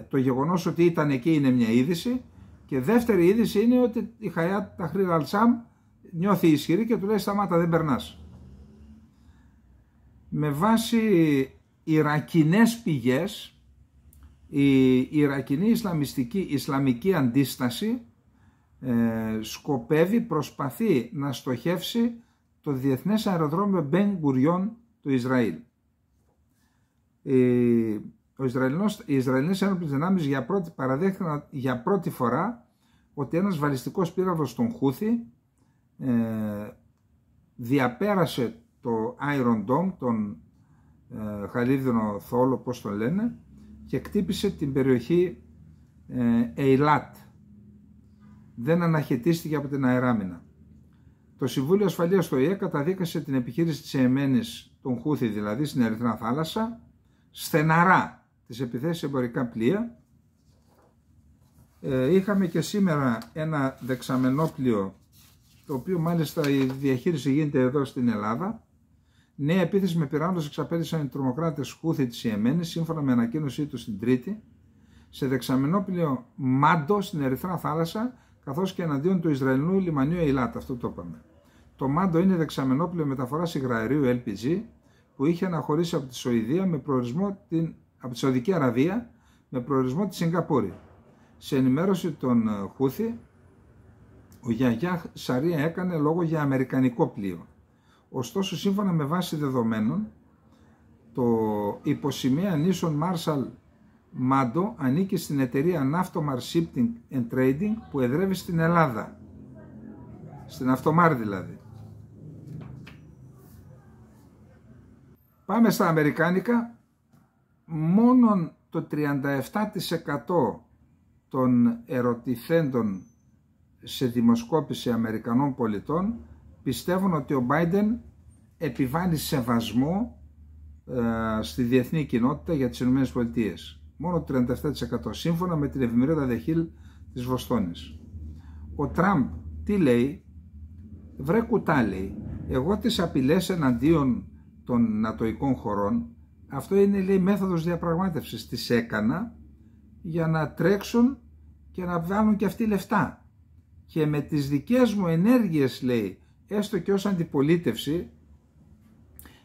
το γεγονός ότι ήταν εκεί είναι μια είδηση. Και δεύτερη είδηση είναι ότι η Χαγιάτ Ταχρήρ Αλ-Σαμ νιώθει ισχυρή και του λέει σταμάτα, δεν περνάς. Με βάση Ιρακινές πηγές, η Ιρακινή Ισλαμική αντίσταση προσπαθεί να στοχεύσει το διεθνές αεροδρόμιο Μπεν Γκουριόν του Ισραήλ. Οι Ισραηλινές ένοπλες δυνάμεις παραδέχθηκαν για πρώτη φορά ότι ένας βαλιστικός πύραυλος των Χούθη διαπέρασε το Iron Dome, τον χαλίδινο θόλο πώς τον λένε, και κτύπησε την περιοχή Ειλάτ. Δεν αναχαιτίστηκε από την αεράμινα. Το Συμβούλιο Ασφαλείας του ΟΗΕ καταδίκασε την επιχείρηση της Ιεμένης, των Χούθη δηλαδή, στην Ερυθρά Θάλασσα, στεναρά τις επιθέσεις σε εμπορικά πλοία. Είχαμε και σήμερα ένα δεξαμενόπλοιο, το οποίο μάλιστα η διαχείριση γίνεται εδώ στην Ελλάδα, Νέα επίθεση με πυράβλους εξαπέλυσαν οι τρομοκράτες Χούθη της Ιεμένης, σύμφωνα με ανακοίνωσή του την Τρίτη, σε δεξαμενόπλαιο Μάντο στην Ερυθρά Θάλασσα, καθώς και εναντίον του Ισραηλινού λιμανιού Ειλάτ. Αυτό το είπαμε. Το Μάντο είναι δεξαμενόπλαιο μεταφοράς υγραερίου LPG που είχε αναχωρήσει από τη Σουηδία με προορισμό από τη Σαουδική Αραβία με προορισμό τη Σιγκαπούρη. Σε ενημέρωση των Χούθη, ο Γιαγιάχ Σαρία έκανε λόγο για αμερικανικό πλοίο. Ωστόσο, σύμφωνα με βάση δεδομένων, το υποσημαία νήσων Μάρσαλ Μάντο ανήκει στην εταιρεία Naftomar Shipping and Trading που εδρεύει στην Ελλάδα. Στην Αυτομάρ δηλαδή. Πάμε στα αμερικάνικα. Μόνον το 37% των ερωτηθέντων σε δημοσκόπηση Αμερικανών πολιτών πιστεύουν ότι ο Biden επιβάλλει σεβασμό στη διεθνή κοινότητα για τις ΗΠΑ. Μόνο το 37% σύμφωνα με την εφημερίδα The Hill της Βοστόνης. Ο Τραμπ τι λέει? Βρε κουτά, λέει, εγώ τις απειλές εναντίον των νατοικών χωρών, αυτό είναι, λέει, μέθοδος διαπραγμάτευσης, τις έκανα για να τρέξουν και να βγάλουν και αυτοί λεφτά. Και με τις δικές μου ενέργειες, λέει, έστω και ως αντιπολίτευση,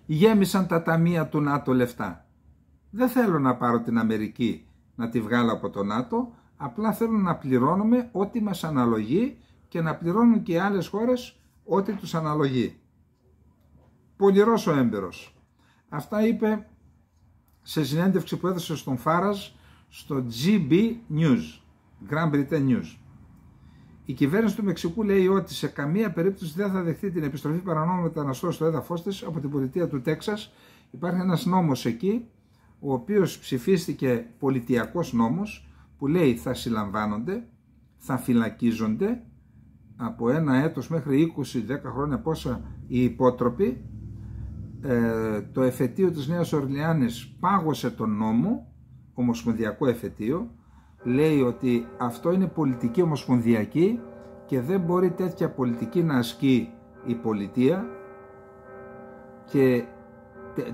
γέμισαν τα ταμεία του ΝΑΤΟ λεφτά. Δεν θέλω να πάρω την Αμερική να τη βγάλω από το ΝΑΤΟ, απλά θέλω να πληρώνουμε ό,τι μας αναλογεί και να πληρώνουν και οι άλλες χώρες ό,τι τους αναλογεί. Πολυρός ο έμπειρος. Αυτά είπε σε συνέντευξη που έδωσε στον Φάραζ στο GB News, Grand Britain News. Η κυβέρνηση του Μεξικού λέει ότι σε καμία περίπτωση δεν θα δεχτεί την επιστροφή παρανόμων μεταναστών στο έδαφος της από την πολιτεία του Τέξας. Υπάρχει ένας νόμος εκεί, ο οποίος ψηφίστηκε πολιτιακός νόμος, που λέει θα συλλαμβάνονται, θα φυλακίζονται από 1 έτος μέχρι 20-10 χρόνια πόσα οι υπότροποι. Το εφετείο της Νέας Ορλεάνης πάγωσε τον νόμο, ομοσπονδιακό εφετείο, λέει ότι αυτό είναι πολιτική ομοσπονδιακή και δεν μπορεί τέτοια πολιτική να ασκεί η πολιτεία, και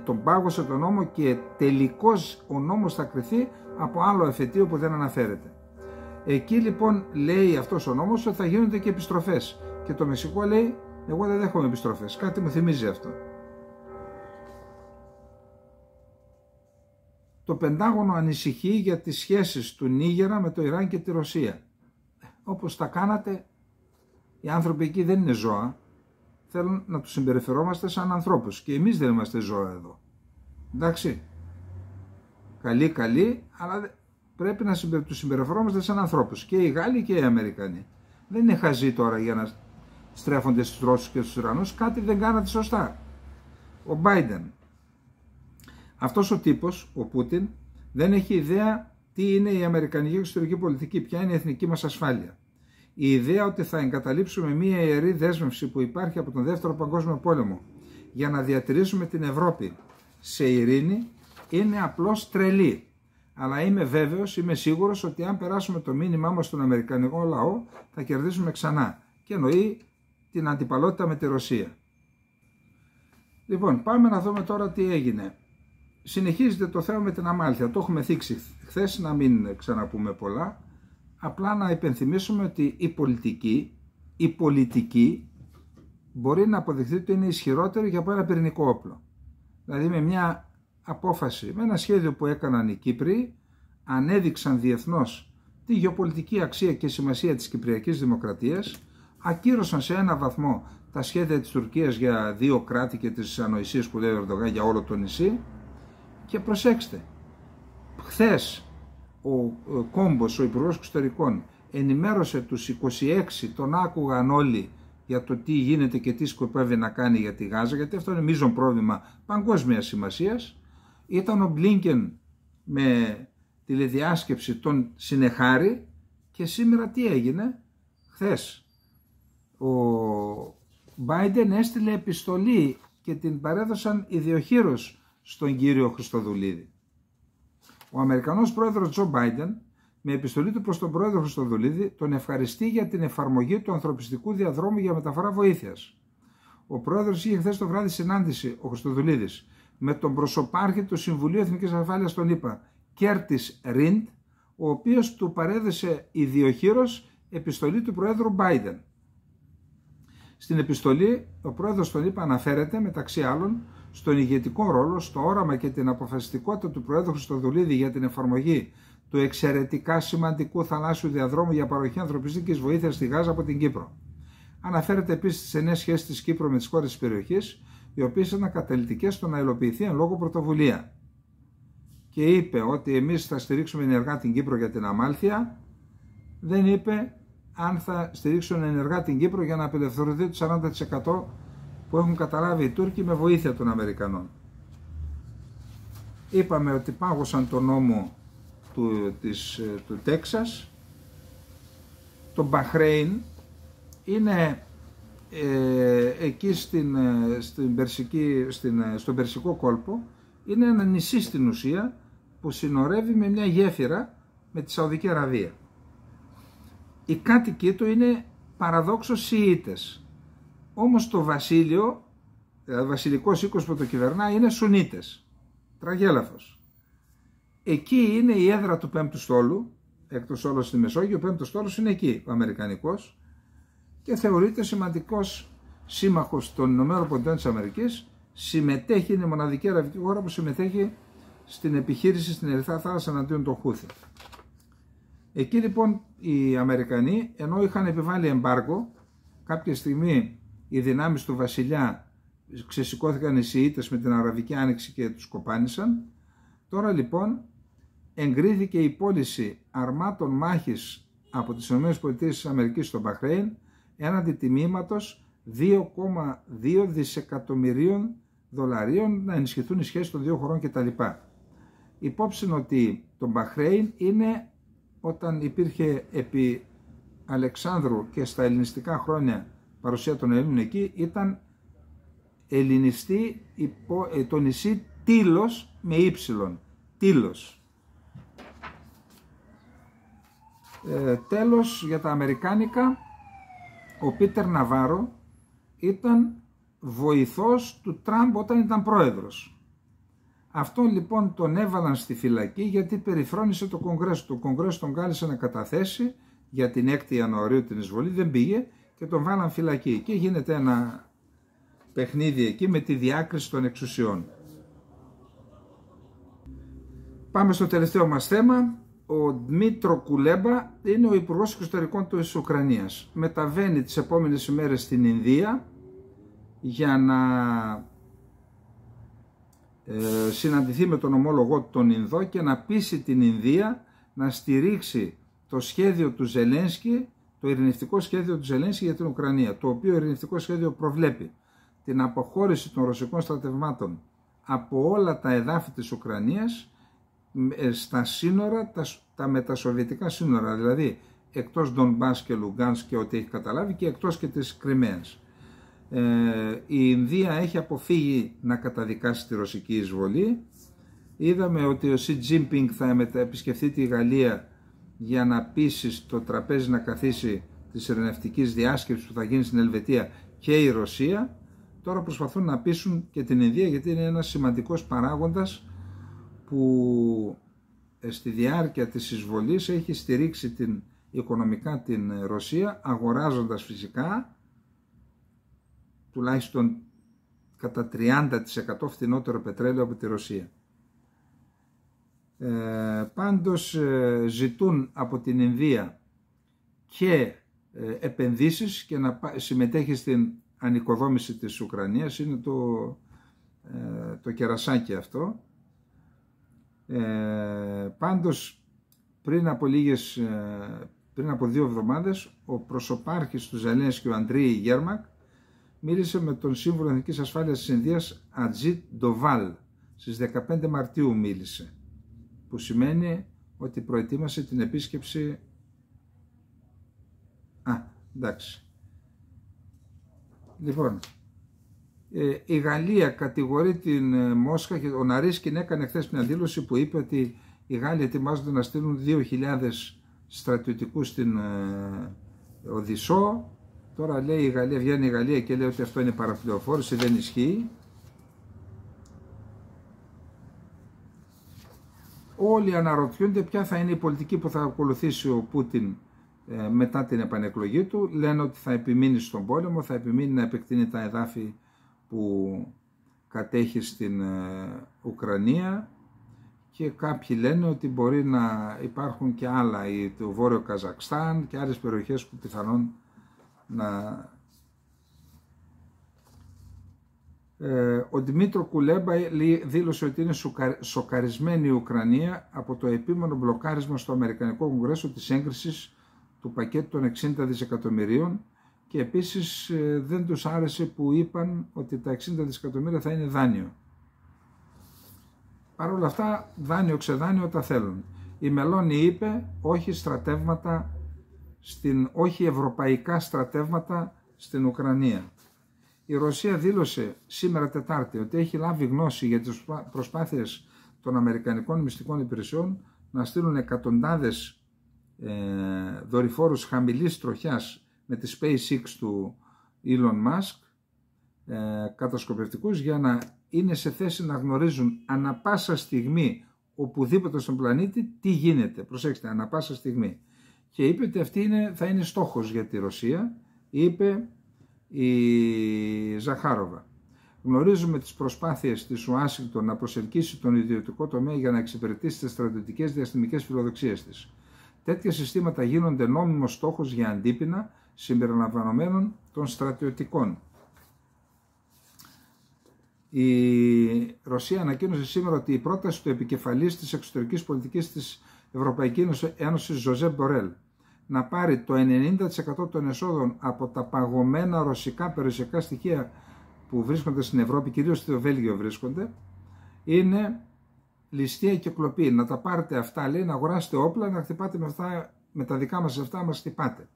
τον πάγωσε τον νόμο και τελικώς ο νόμος θα κριθεί από άλλο εφετείο που δεν αναφέρεται. Εκεί λοιπόν λέει αυτός ο νόμος ότι θα γίνονται και επιστροφές, και το Μεξικό λέει εγώ δεν δέχομαι επιστροφές. Κάτι μου θυμίζει αυτό. Το Πεντάγωνο ανησυχεί για τις σχέσεις του Νίγερα με το Ιράν και τη Ρωσία. Όπως τα κάνατε, οι άνθρωποι εκεί δεν είναι ζώα. Θέλουν να τους συμπεριφερόμαστε σαν ανθρώπους. Και εμείς δεν είμαστε ζώα εδώ. Εντάξει. Καλή, αλλά πρέπει να τους συμπεριφερόμαστε σαν ανθρώπους. Και οι Γάλλοι και οι Αμερικανοί. Δεν είναι χαζοί τώρα για να στρέφονται στους Ρώσους και στους Ιρανούς. Κάτι δεν κάνατε σωστά. Ο Biden. Αυτός ο τύπος, ο Πούτιν, δεν έχει ιδέα τι είναι η αμερικανική εξωτερική πολιτική, ποια είναι η εθνική μας ασφάλεια. Η ιδέα ότι θα εγκαταλείψουμε μία ιερή δέσμευση που υπάρχει από τον Δεύτερο Παγκόσμιο Πόλεμο για να διατηρήσουμε την Ευρώπη σε ειρήνη είναι απλώς τρελή. Αλλά είμαι σίγουρος ότι αν περάσουμε το μήνυμά μας στον αμερικανικό λαό θα κερδίσουμε ξανά. Και εννοεί την αντιπαλότητα με τη Ρωσία. Λοιπόν, πάμε να δούμε τώρα τι έγινε. Συνεχίζεται το θέμα με την Αμάλθεια. Το έχουμε θίξει χθες, να μην ξαναπούμε πολλά. Απλά να υπενθυμίσουμε ότι η πολιτική μπορεί να αποδειχθεί ότι είναι ισχυρότερη και από ένα πυρηνικό όπλο. Δηλαδή με μια απόφαση, με ένα σχέδιο που έκαναν οι Κύπροι, ανέδειξαν διεθνώς τη γεωπολιτική αξία και σημασία της Κυπριακής Δημοκρατίας, ακύρωσαν σε ένα βαθμό τα σχέδια της Τουρκίας για 2 κράτη και τις ανοησίες που λέει ο Ερντογάν για όλο το νησί. Και προσέξτε, χθες ο Κόμπος, ο Υπουργός Εξωτερικών, ενημέρωσε τους 26, τον άκουγαν όλοι για το τι γίνεται και τι σκοπεύει να κάνει για τη Γάζα, γιατί αυτό είναι μείζον πρόβλημα παγκόσμιας σημασίας. Ήταν ο Μπλίνκεν με τηλεδιάσκεψη, τον συνεχάρη, και σήμερα τι έγινε? Χθες ο Biden έστειλε επιστολή και την παρέδωσαν ιδιοχείρως στον κύριο Χριστοδουλίδη. Ο Αμερικανός πρόεδρος Τζο Μπάιντεν, με επιστολή του προς τον πρόεδρο Χριστοδουλίδη, τον ευχαριστεί για την εφαρμογή του ανθρωπιστικού διαδρόμου για μεταφορά βοήθειας. Ο πρόεδρος είχε χθες το βράδυ συνάντηση, ο Χριστοδουλίδης, με τον προσωπάρχη του Συμβουλίου Εθνικής Ασφάλειας των ΗΠΑ, Κέρτις Ριντ, ο οποίος του παρέδεσε ιδιοχείρος επιστολή του Προέδρου Μπάιντεν. Στην επιστολή, ο πρόεδρος των ΗΠΑ αναφέρεται, μεταξύ άλλων, στον ηγετικό ρόλο, στο όραμα και την αποφασιστικότητα του Προέδρου Χριστοδουλίδη για την εφαρμογή του εξαιρετικά σημαντικού θαλάσσιου διαδρόμου για παροχή ανθρωπιστικής βοήθειας στη Γάζα από την Κύπρο. Αναφέρεται επίσης στις εννέες σχέσεις της Κύπρου με τις χώρες της περιοχής, οι οποίες ήταν καταλυτικές στο να υλοποιηθεί εν λόγω πρωτοβουλία. Και είπε ότι εμείς θα στηρίξουμε ενεργά την Κύπρο για την Αμάλθεια, δεν είπε αν θα στηρίξουν ενεργά την Κύπρο για να απελευθερωθεί το 40% που έχουν καταλάβει οι Τούρκοι με βοήθεια των Αμερικανών. Είπαμε ότι πάγωσαν τον νόμο του Τέξας. Το Μπαχρέιν είναι εκεί στον Περσικό κόλπο, είναι ένα νησί στην ουσία που συνορεύει με μια γέφυρα με τη Σαουδική Αραβία. Οι κάτοικοι του είναι παραδόξως Σιήτες, όμως το βασίλειο, δηλαδή ο βασιλικός οίκος που το κυβερνά, είναι Σουνίτες, τραγέλαφος. Εκεί είναι η έδρα του πέμπτου στόλου, εκτός όλος στη Μεσόγειο, ο πέμπτος στόλος είναι εκεί, ο αμερικανικός, και θεωρείται σημαντικός σύμμαχος των ΗΠΑ, συμμετέχει, είναι η μοναδική αραβική χώρα που συμμετέχει στην επιχείρηση στην Ερυθρά Θάλασσα εναντίον των Χούθη. Εκεί λοιπόν οι Αμερικανοί, ενώ είχαν επιβάλει εμπάργκο, κάποια στιγμή οι δυνάμεις του βασιλιά ξεσηκώθηκαν οι Σιήτες με την Αραβική Άνοιξη και τους κοπάνισαν. Τώρα λοιπόν εγκρίθηκε η πώληση αρμάτων μάχης από τις ΗΠΑ στο Μπαχρέιν έναντι τιμήματος 2,2 δισεκατομμυρίων δολαρίων να ενισχυθούν οι σχέσεις των δύο χωρών κτλ. Υπόψη ότι το Μπαχρέιν είναι, όταν υπήρχε επί Αλεξάνδρου και στα ελληνιστικά χρόνια παρουσία των Ελλήνων εκεί, ήταν ελληνιστή το νησί Τήλος με ύψιλον, Τήλος. Τέλος, για τα αμερικάνικα, ο Πίτερ Ναβάρο ήταν βοηθός του Τραμπ όταν ήταν πρόεδρος. Αυτό λοιπόν τον έβαλαν στη φυλακή γιατί περιφρόνησε το Κογκρέσο. Το Κογκρέσο τον κάλεσε να καταθέσει για την 6η Ιανουαρίου την εισβολή, δεν πήγε και τον βάλαν φυλακή. Και γίνεται ένα παιχνίδι εκεί με τη διάκριση των εξουσιών. Πάμε στο τελευταίο μας θέμα. Ο Δμήτρο Κουλέμπα είναι ο Υπουργός Εξωτερικών της Ουκρανίας. Μεταβαίνει τις επόμενες ημέρες στην Ινδία για να συναντηθεί με τον ομόλογό του τον Ινδό και να πείσει την Ινδία να στηρίξει το σχέδιο του Ζελένσκι, το ειρηνευτικό σχέδιο του Ζελένσκι για την Ουκρανία, το οποίο ειρηνευτικό σχέδιο προβλέπει την αποχώρηση των ρωσικών στρατευμάτων από όλα τα εδάφη της Ουκρανίας στα σύνορα, τα μετασοβιετικά σύνορα, δηλαδή εκτός Ντονμπάς και Λουγκάνσκ και ό,τι έχει καταλάβει και εκτός και της Κριμαίας. Η Ινδία έχει αποφύγει να καταδικάσει τη ρωσική εισβολή. Είδαμε ότι ο Σι Τζίνπινγκ θα επισκεφθεί τη Γαλλία για να πείσει στο τραπέζι να καθίσει της ειρηνευτικής διάσκεψης που θα γίνει στην Ελβετία και η Ρωσία. Τώρα προσπαθούν να πείσουν και την Ινδία, γιατί είναι ένας σημαντικός παράγοντας που στη διάρκεια της εισβολής έχει στηρίξει οικονομικά την Ρωσία, αγοράζοντας φυσικά τουλάχιστον κατά 30% φθηνότερο πετρέλαιο από τη Ρωσία. Πάντως ζητούν από την Ινδία και επενδύσεις και να συμμετέχει στην ανοικοδόμηση της Ουκρανίας. Είναι το κερασάκι αυτό. Πάντως πριν από 2 εβδομάδες ο προσωπάρχης του Ζελένσκι, ο Αντρέι Γέρμακ, μίλησε με τον Σύμβουλο Εθνικής Ασφάλειας της Ινδίας, Ατζίτ Ντοβάλ, στις 15 Μαρτίου μίλησε, που σημαίνει ότι προετοίμασε την επίσκεψη. Εντάξει. Λοιπόν, η Γαλλία κατηγορεί την Μόσχα και ο Ναρίσκιν έκανε χθες μια δήλωση που είπε ότι οι Γάλλοι ετοιμάζονται να στείλουν 2.000 στρατιωτικούς στην Οδυσσό Τώρα λέει η Γαλλία, βγαίνει η Γαλλία και λέει ότι αυτό είναι παραπληροφόρηση, δεν ισχύει. Όλοι αναρωτιούνται ποια θα είναι η πολιτική που θα ακολουθήσει ο Πούτιν μετά την επανεκλογή του. Λένε ότι θα επιμείνει στον πόλεμο, θα επιμείνει να επεκτείνει τα εδάφη που κατέχει στην Ουκρανία, και κάποιοι λένε ότι μπορεί να υπάρχουν και άλλα, το Βόρειο Καζακστάν και άλλες περιοχές που πιθανόν να... Ο Δημήτρο Κουλέμπα δήλωσε ότι είναι σοκαρισμένη η Ουκρανία από το επίμονο μπλοκάρισμα στο Αμερικανικό Κογκρέσο της έγκρισης του πακέτου των 60 δισεκατομμυρίων, και επίσης δεν τους άρεσε που είπαν ότι τα 60 δισεκατομμύρια θα είναι δάνειο. Παρ' όλα αυτά, δάνειο ξεδάνειο τα θέλουν. Η Μελώνη είπε όχι στρατεύματα, όχι ευρωπαϊκά στρατεύματα στην Ουκρανία. Η Ρωσία δήλωσε σήμερα Τετάρτη ότι έχει λάβει γνώση για τις προσπάθειες των Αμερικανικών μυστικών υπηρεσιών να στείλουν εκατοντάδες δορυφόρους χαμηλής τροχιάς με τη SpaceX του Elon Musk, κατασκοπευτικούς, για να είναι σε θέση να γνωρίζουν ανα πάσα στιγμή οπουδήποτε στον πλανήτη τι γίνεται. Προσέξτε, ανα πάσα στιγμή. Και είπε ότι αυτή θα είναι στόχος για τη Ρωσία, είπε η Ζαχάροβα. Γνωρίζουμε τις προσπάθειες της Ουάσιγκτον να προσελκύσει τον ιδιωτικό τομέα για να εξυπηρετήσει τις στρατιωτικές διαστημικές φιλοδοξίες της. Τέτοια συστήματα γίνονται νόμιμος στόχος για αντίπεινα συμπεριλαμβανομένων των στρατιωτικών. Η Ρωσία ανακοίνωσε σήμερα ότι η πρόταση του επικεφαλής της εξωτερικής πολιτικής της Ευρωπαϊκής Ένωσης, Ζωζέπ Μπορέλ, να πάρει το 90% των εσόδων από τα παγωμένα ρωσικά περιουσιακά στοιχεία που βρίσκονται στην Ευρώπη, κυρίως στο Βέλγιο βρίσκονται, είναι ληστεία και κλοπή. Να τα πάρετε αυτά, λέει, να αγοράσετε όπλα, να χτυπάτε με τα δικά μας λεφτά, μας χτυπάτε.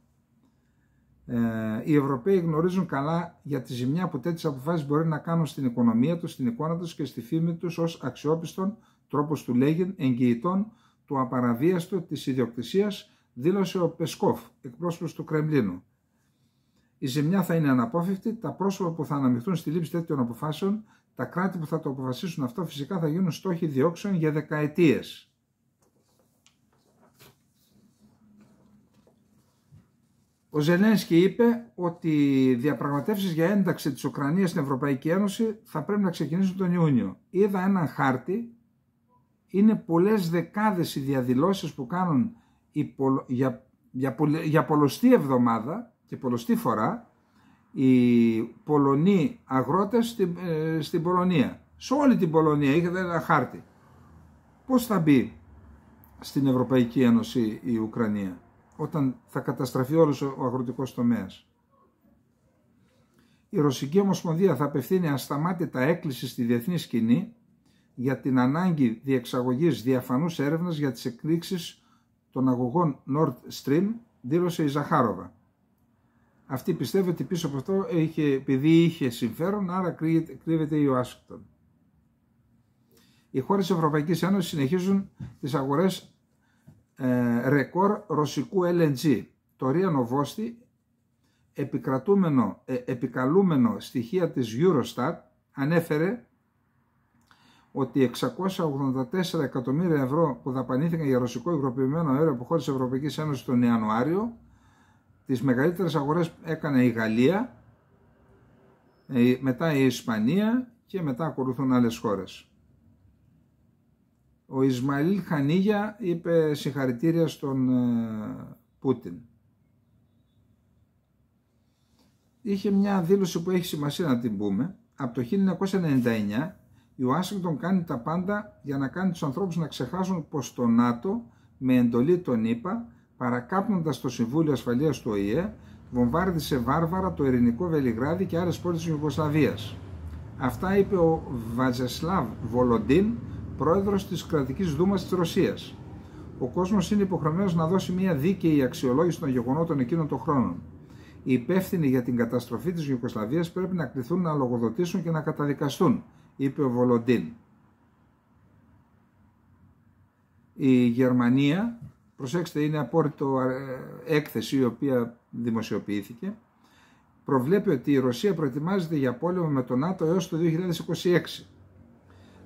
Οι Ευρωπαίοι γνωρίζουν καλά για τη ζημιά που τέτοιες αποφάσεις μπορεί να κάνουν στην οικονομία τους, στην εικόνα τους και στη φήμη τους ως αξιόπιστων, τρόπος του λέγειν, εγγυητών του απαραβίαστου της ιδιοκτησίας, δήλωσε ο Πεσκόφ, εκπρόσωπος του Κρεμλίνου. Η ζημιά θα είναι αναπόφευκτη, τα πρόσωπα που θα αναμειχθούν στη λήψη τέτοιων αποφάσεων, τα κράτη που θα το αποφασίσουν αυτό, φυσικά θα γίνουν στόχοι διώξεων για δεκαετίες. Ο Ζελένσκι είπε ότι οι διαπραγματεύσεις για ένταξη της Ουκρανίας στην Ευρωπαϊκή Ένωση θα πρέπει να ξεκινήσουν τον Ιούνιο. Είδα έναν χάρτη, είναι πολλές δεκάδες οι διαδηλώσεις που κάνουν για πολλοστή εβδομάδα και πολλοστή φορά οι Πολωνοί αγρότες στην Πολωνία. Σε όλη την Πολωνία είχατε ένα χάρτη. Πώς θα μπει στην Ευρωπαϊκή Ένωση η Ουκρανία όταν θα καταστραφεί όλος ο αγροτικός τομέας? Η Ρωσική Ομοσπονδία θα απευθύνει ασταμάτητα έκκληση στη διεθνή σκηνή για την ανάγκη διεξαγωγής διαφανούς έρευνας για τις εκρήξεις των αγωγών Nord Stream, δήλωσε η Ζαχάροβα. Αυτή πιστεύει ότι πίσω από αυτό επειδή είχε συμφέρον, άρα κρύβεται η Ουάσιγκτον. Οι χώρες της Ευρωπαϊκής Ένωσης συνεχίζουν τις αγορές ρεκόρ ρωσικού LNG. Το ΡΙΑ Νοβόστι, επικαλούμενο στοιχεία της Eurostat, ανέφερε ότι 684 εκατομμύρια ευρώ που δαπανήθηκαν για ρωσικό υγροποιημένο αέριο από χώρες της Ευρωπαϊκής Ένωσης τον Ιανουάριο, τις μεγαλύτερες αγορές έκανε η Γαλλία, μετά η Ισπανία και μετά ακολουθούν άλλες χώρες. Ο Ισμαήλ Χανίγια είπε συγχαρητήρια στον Πούτιν. Είχε μια δήλωση που έχει σημασία να την πούμε. Από το 1999 η Ουάσιγκτον κάνει τα πάντα για να κάνει τους ανθρώπους να ξεχάσουν πως το ΝΑΤΟ με εντολή των ΗΠΑ, παρακάπνοντας το Συμβούλιο Ασφαλείας του ΟΗΕ, βομβάρδισε βάρβαρα το ειρηνικό Βελιγράδι και άλλες πόλεις της Ιουγκοσλαβίας. Αυτά είπε ο Βατζεσλάβ Βολοντίν, πρόεδρος της Κρατικής Δούμας της Ρωσίας. Ο κόσμος είναι υποχρεωμένος να δώσει μια δίκαιη αξιολόγηση των γεγονότων εκείνων των χρόνων. Οι υπεύθυνοι για την καταστροφή της Ιουγκοσλαβίας πρέπει να κληθούν να λογοδοτήσουν και να καταδικαστούν, είπε ο Βολοντίν. Η Γερμανία, προσέξτε, είναι απόρριτο έκθεση η οποία δημοσιοποιήθηκε, προβλέπει ότι η Ρωσία προετοιμάζεται για πόλεμο με το ΝΑΤΟ έως το 2026.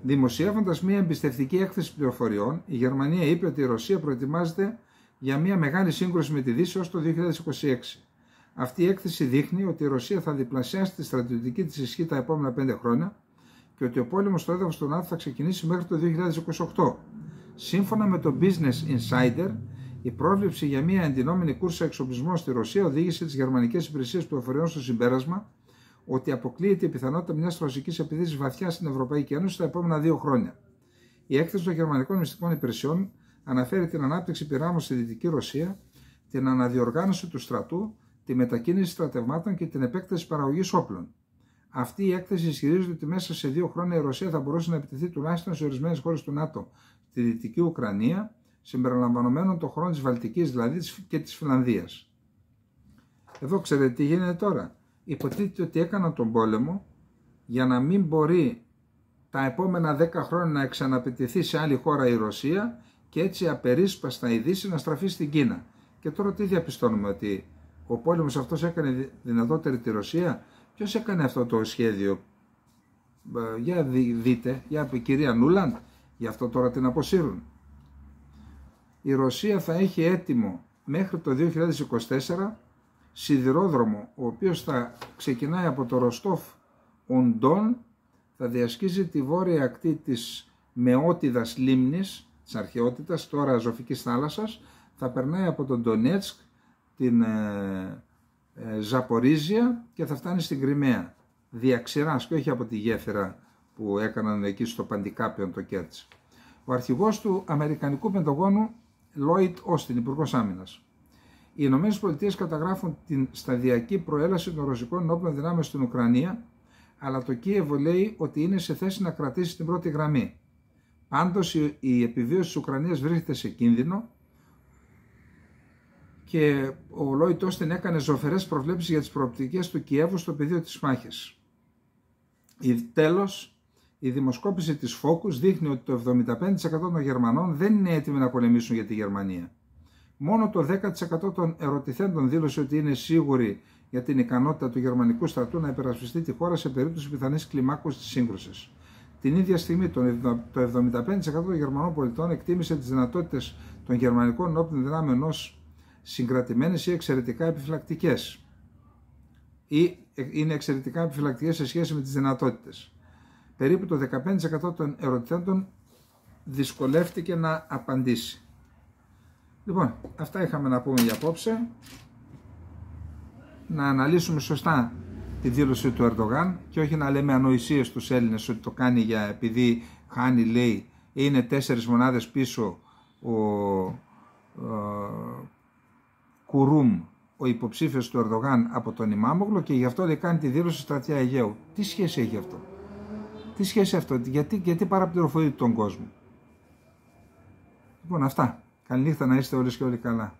Δημοσιεύοντας μια εμπιστευτική έκθεση πληροφοριών, η Γερμανία είπε ότι η Ρωσία προετοιμάζεται για μια μεγάλη σύγκρουση με τη Δύση έως το 2026. Αυτή η έκθεση δείχνει ότι η Ρωσία θα διπλασιάσει τη στρατιωτική της ισχύ τα επόμενα 5 χρόνια και ότι ο πόλεμος στο έδαφος του ΝΑΤΟ θα ξεκινήσει μέχρι το 2028. Σύμφωνα με το Business Insider, η πρόβλεψη για μια εντυνόμενη κούρσα εξοπλισμών στη Ρωσία οδήγησε τις γερμανικές υπηρεσίες πληροφοριών στο συμπέρασμα ότι αποκλείεται η πιθανότητα μιας ρωσικής επίθεσης βαθιά στην Ευρωπαϊκή Ένωση τα επόμενα 2 χρόνια. Η έκθεση των γερμανικών μυστικών υπηρεσιών αναφέρει την ανάπτυξη πυράβλων στη Δυτική Ρωσία, την αναδιοργάνωση του στρατού, τη μετακίνηση στρατευμάτων και την επέκταση παραγωγής όπλων. Αυτή η έκθεση ισχυρίζεται ότι μέσα σε 2 χρόνια η Ρωσία θα μπορούσε να επιτεθεί τουλάχιστον σε ορισμένες χώρες του ΝΑΤΟ, στη Δυτική Ουκρανία, συμπεριλαμβανομένων των χωρών της Βαλτικής δηλαδή και της Φινλανδίας. Εδώ ξέρετε τι γίνεται τώρα. Υποτίθεται ότι έκαναν τον πόλεμο για να μην μπορεί τα επόμενα 10 χρόνια να ξαναπετηθεί σε άλλη χώρα η Ρωσία και έτσι απερίσπαστα η Δύση να στραφεί στην Κίνα. Και τώρα τι διαπιστώνουμε, ότι ο πόλεμος αυτός έκανε δυνατότερη τη Ρωσία? Ποιος έκανε αυτό το σχέδιο? Για δείτε, για κυρία Νούλαντ, γι' αυτό τώρα την αποσύρουν. Η Ρωσία θα έχει έτοιμο μέχρι το 2024 σιδηρόδρομο, ο οποίος θα ξεκινάει από το Ροστόφ Οντών, θα διασχίζει τη βόρεια ακτή της Μεότιδας λίμνης, της αρχαιότητας, τώρα Αζωφικής θάλασσας, θα περνάει από τον Ντονέτσκ, την Ζαπορίζια και θα φτάνει στην Κριμαία. Διαξηράς και όχι από τη γέφυρα που έκαναν εκεί στο Παντικάπιον το Κέρτσι. Ο αρχηγός του Αμερικανικού Πενταγώνου, Λόιτ Όστιν, υπουργός άμυνας. Οι ΗΠΑ καταγράφουν την σταδιακή προέλαση των ρωσικών ενόπλων δυνάμεων στην Ουκρανία, αλλά το Κίεβο λέει ότι είναι σε θέση να κρατήσει την πρώτη γραμμή. Πάντως η επιβίωση της Ουκρανίας βρίσκεται σε κίνδυνο και ο Λόιτ Όστιν έκανε ζωφερές προβλέψεις για τις προοπτικές του Κιέβου στο πεδίο της μάχης. Τέλος, η δημοσκόπηση της Focus δείχνει ότι το 75% των Γερμανών δεν είναι έτοιμοι να πολεμήσουν για τη Γερμανία. Μόνο το 10% των ερωτηθέντων δήλωσε ότι είναι σίγουροι για την ικανότητα του γερμανικού στρατού να υπερασπιστεί τη χώρα σε περίπτωση πιθανής κλιμάκωσης της σύγκρουσης. Την ίδια στιγμή, το 75% των Γερμανών πολιτών εκτίμησε τις δυνατότητες των γερμανικών ενόπλων δυνάμεων ως συγκρατημένες ή εξαιρετικά επιφυλακτικές. Ή είναι εξαιρετικά επιφυλακτικές σε σχέση με τις δυνατότητες. Περίπου το 15% των ερωτηθέντων δυσκολεύτηκε να απαντήσει. Λοιπόν, αυτά είχαμε να πούμε για απόψε. Να αναλύσουμε σωστά τη δήλωση του Ερντογάν και όχι να λέμε ανοησίες στους Έλληνες ότι το κάνει επειδή χάνει, λέει, είναι 4 μονάδες πίσω ο Κουρουμ, ο υποψήφιος του Ερντογάν από τον Ιμάμογλου, και γι' αυτό λέει κάνει τη δήλωση στα Αττία Αιγαίου. Τι σχέση έχει αυτό? Τι σχέση αυτό? Γιατί παραπληροφορεί τον κόσμο? Λοιπόν, αυτά. Καληνύχτα, να είστε όλες και όλοι καλά.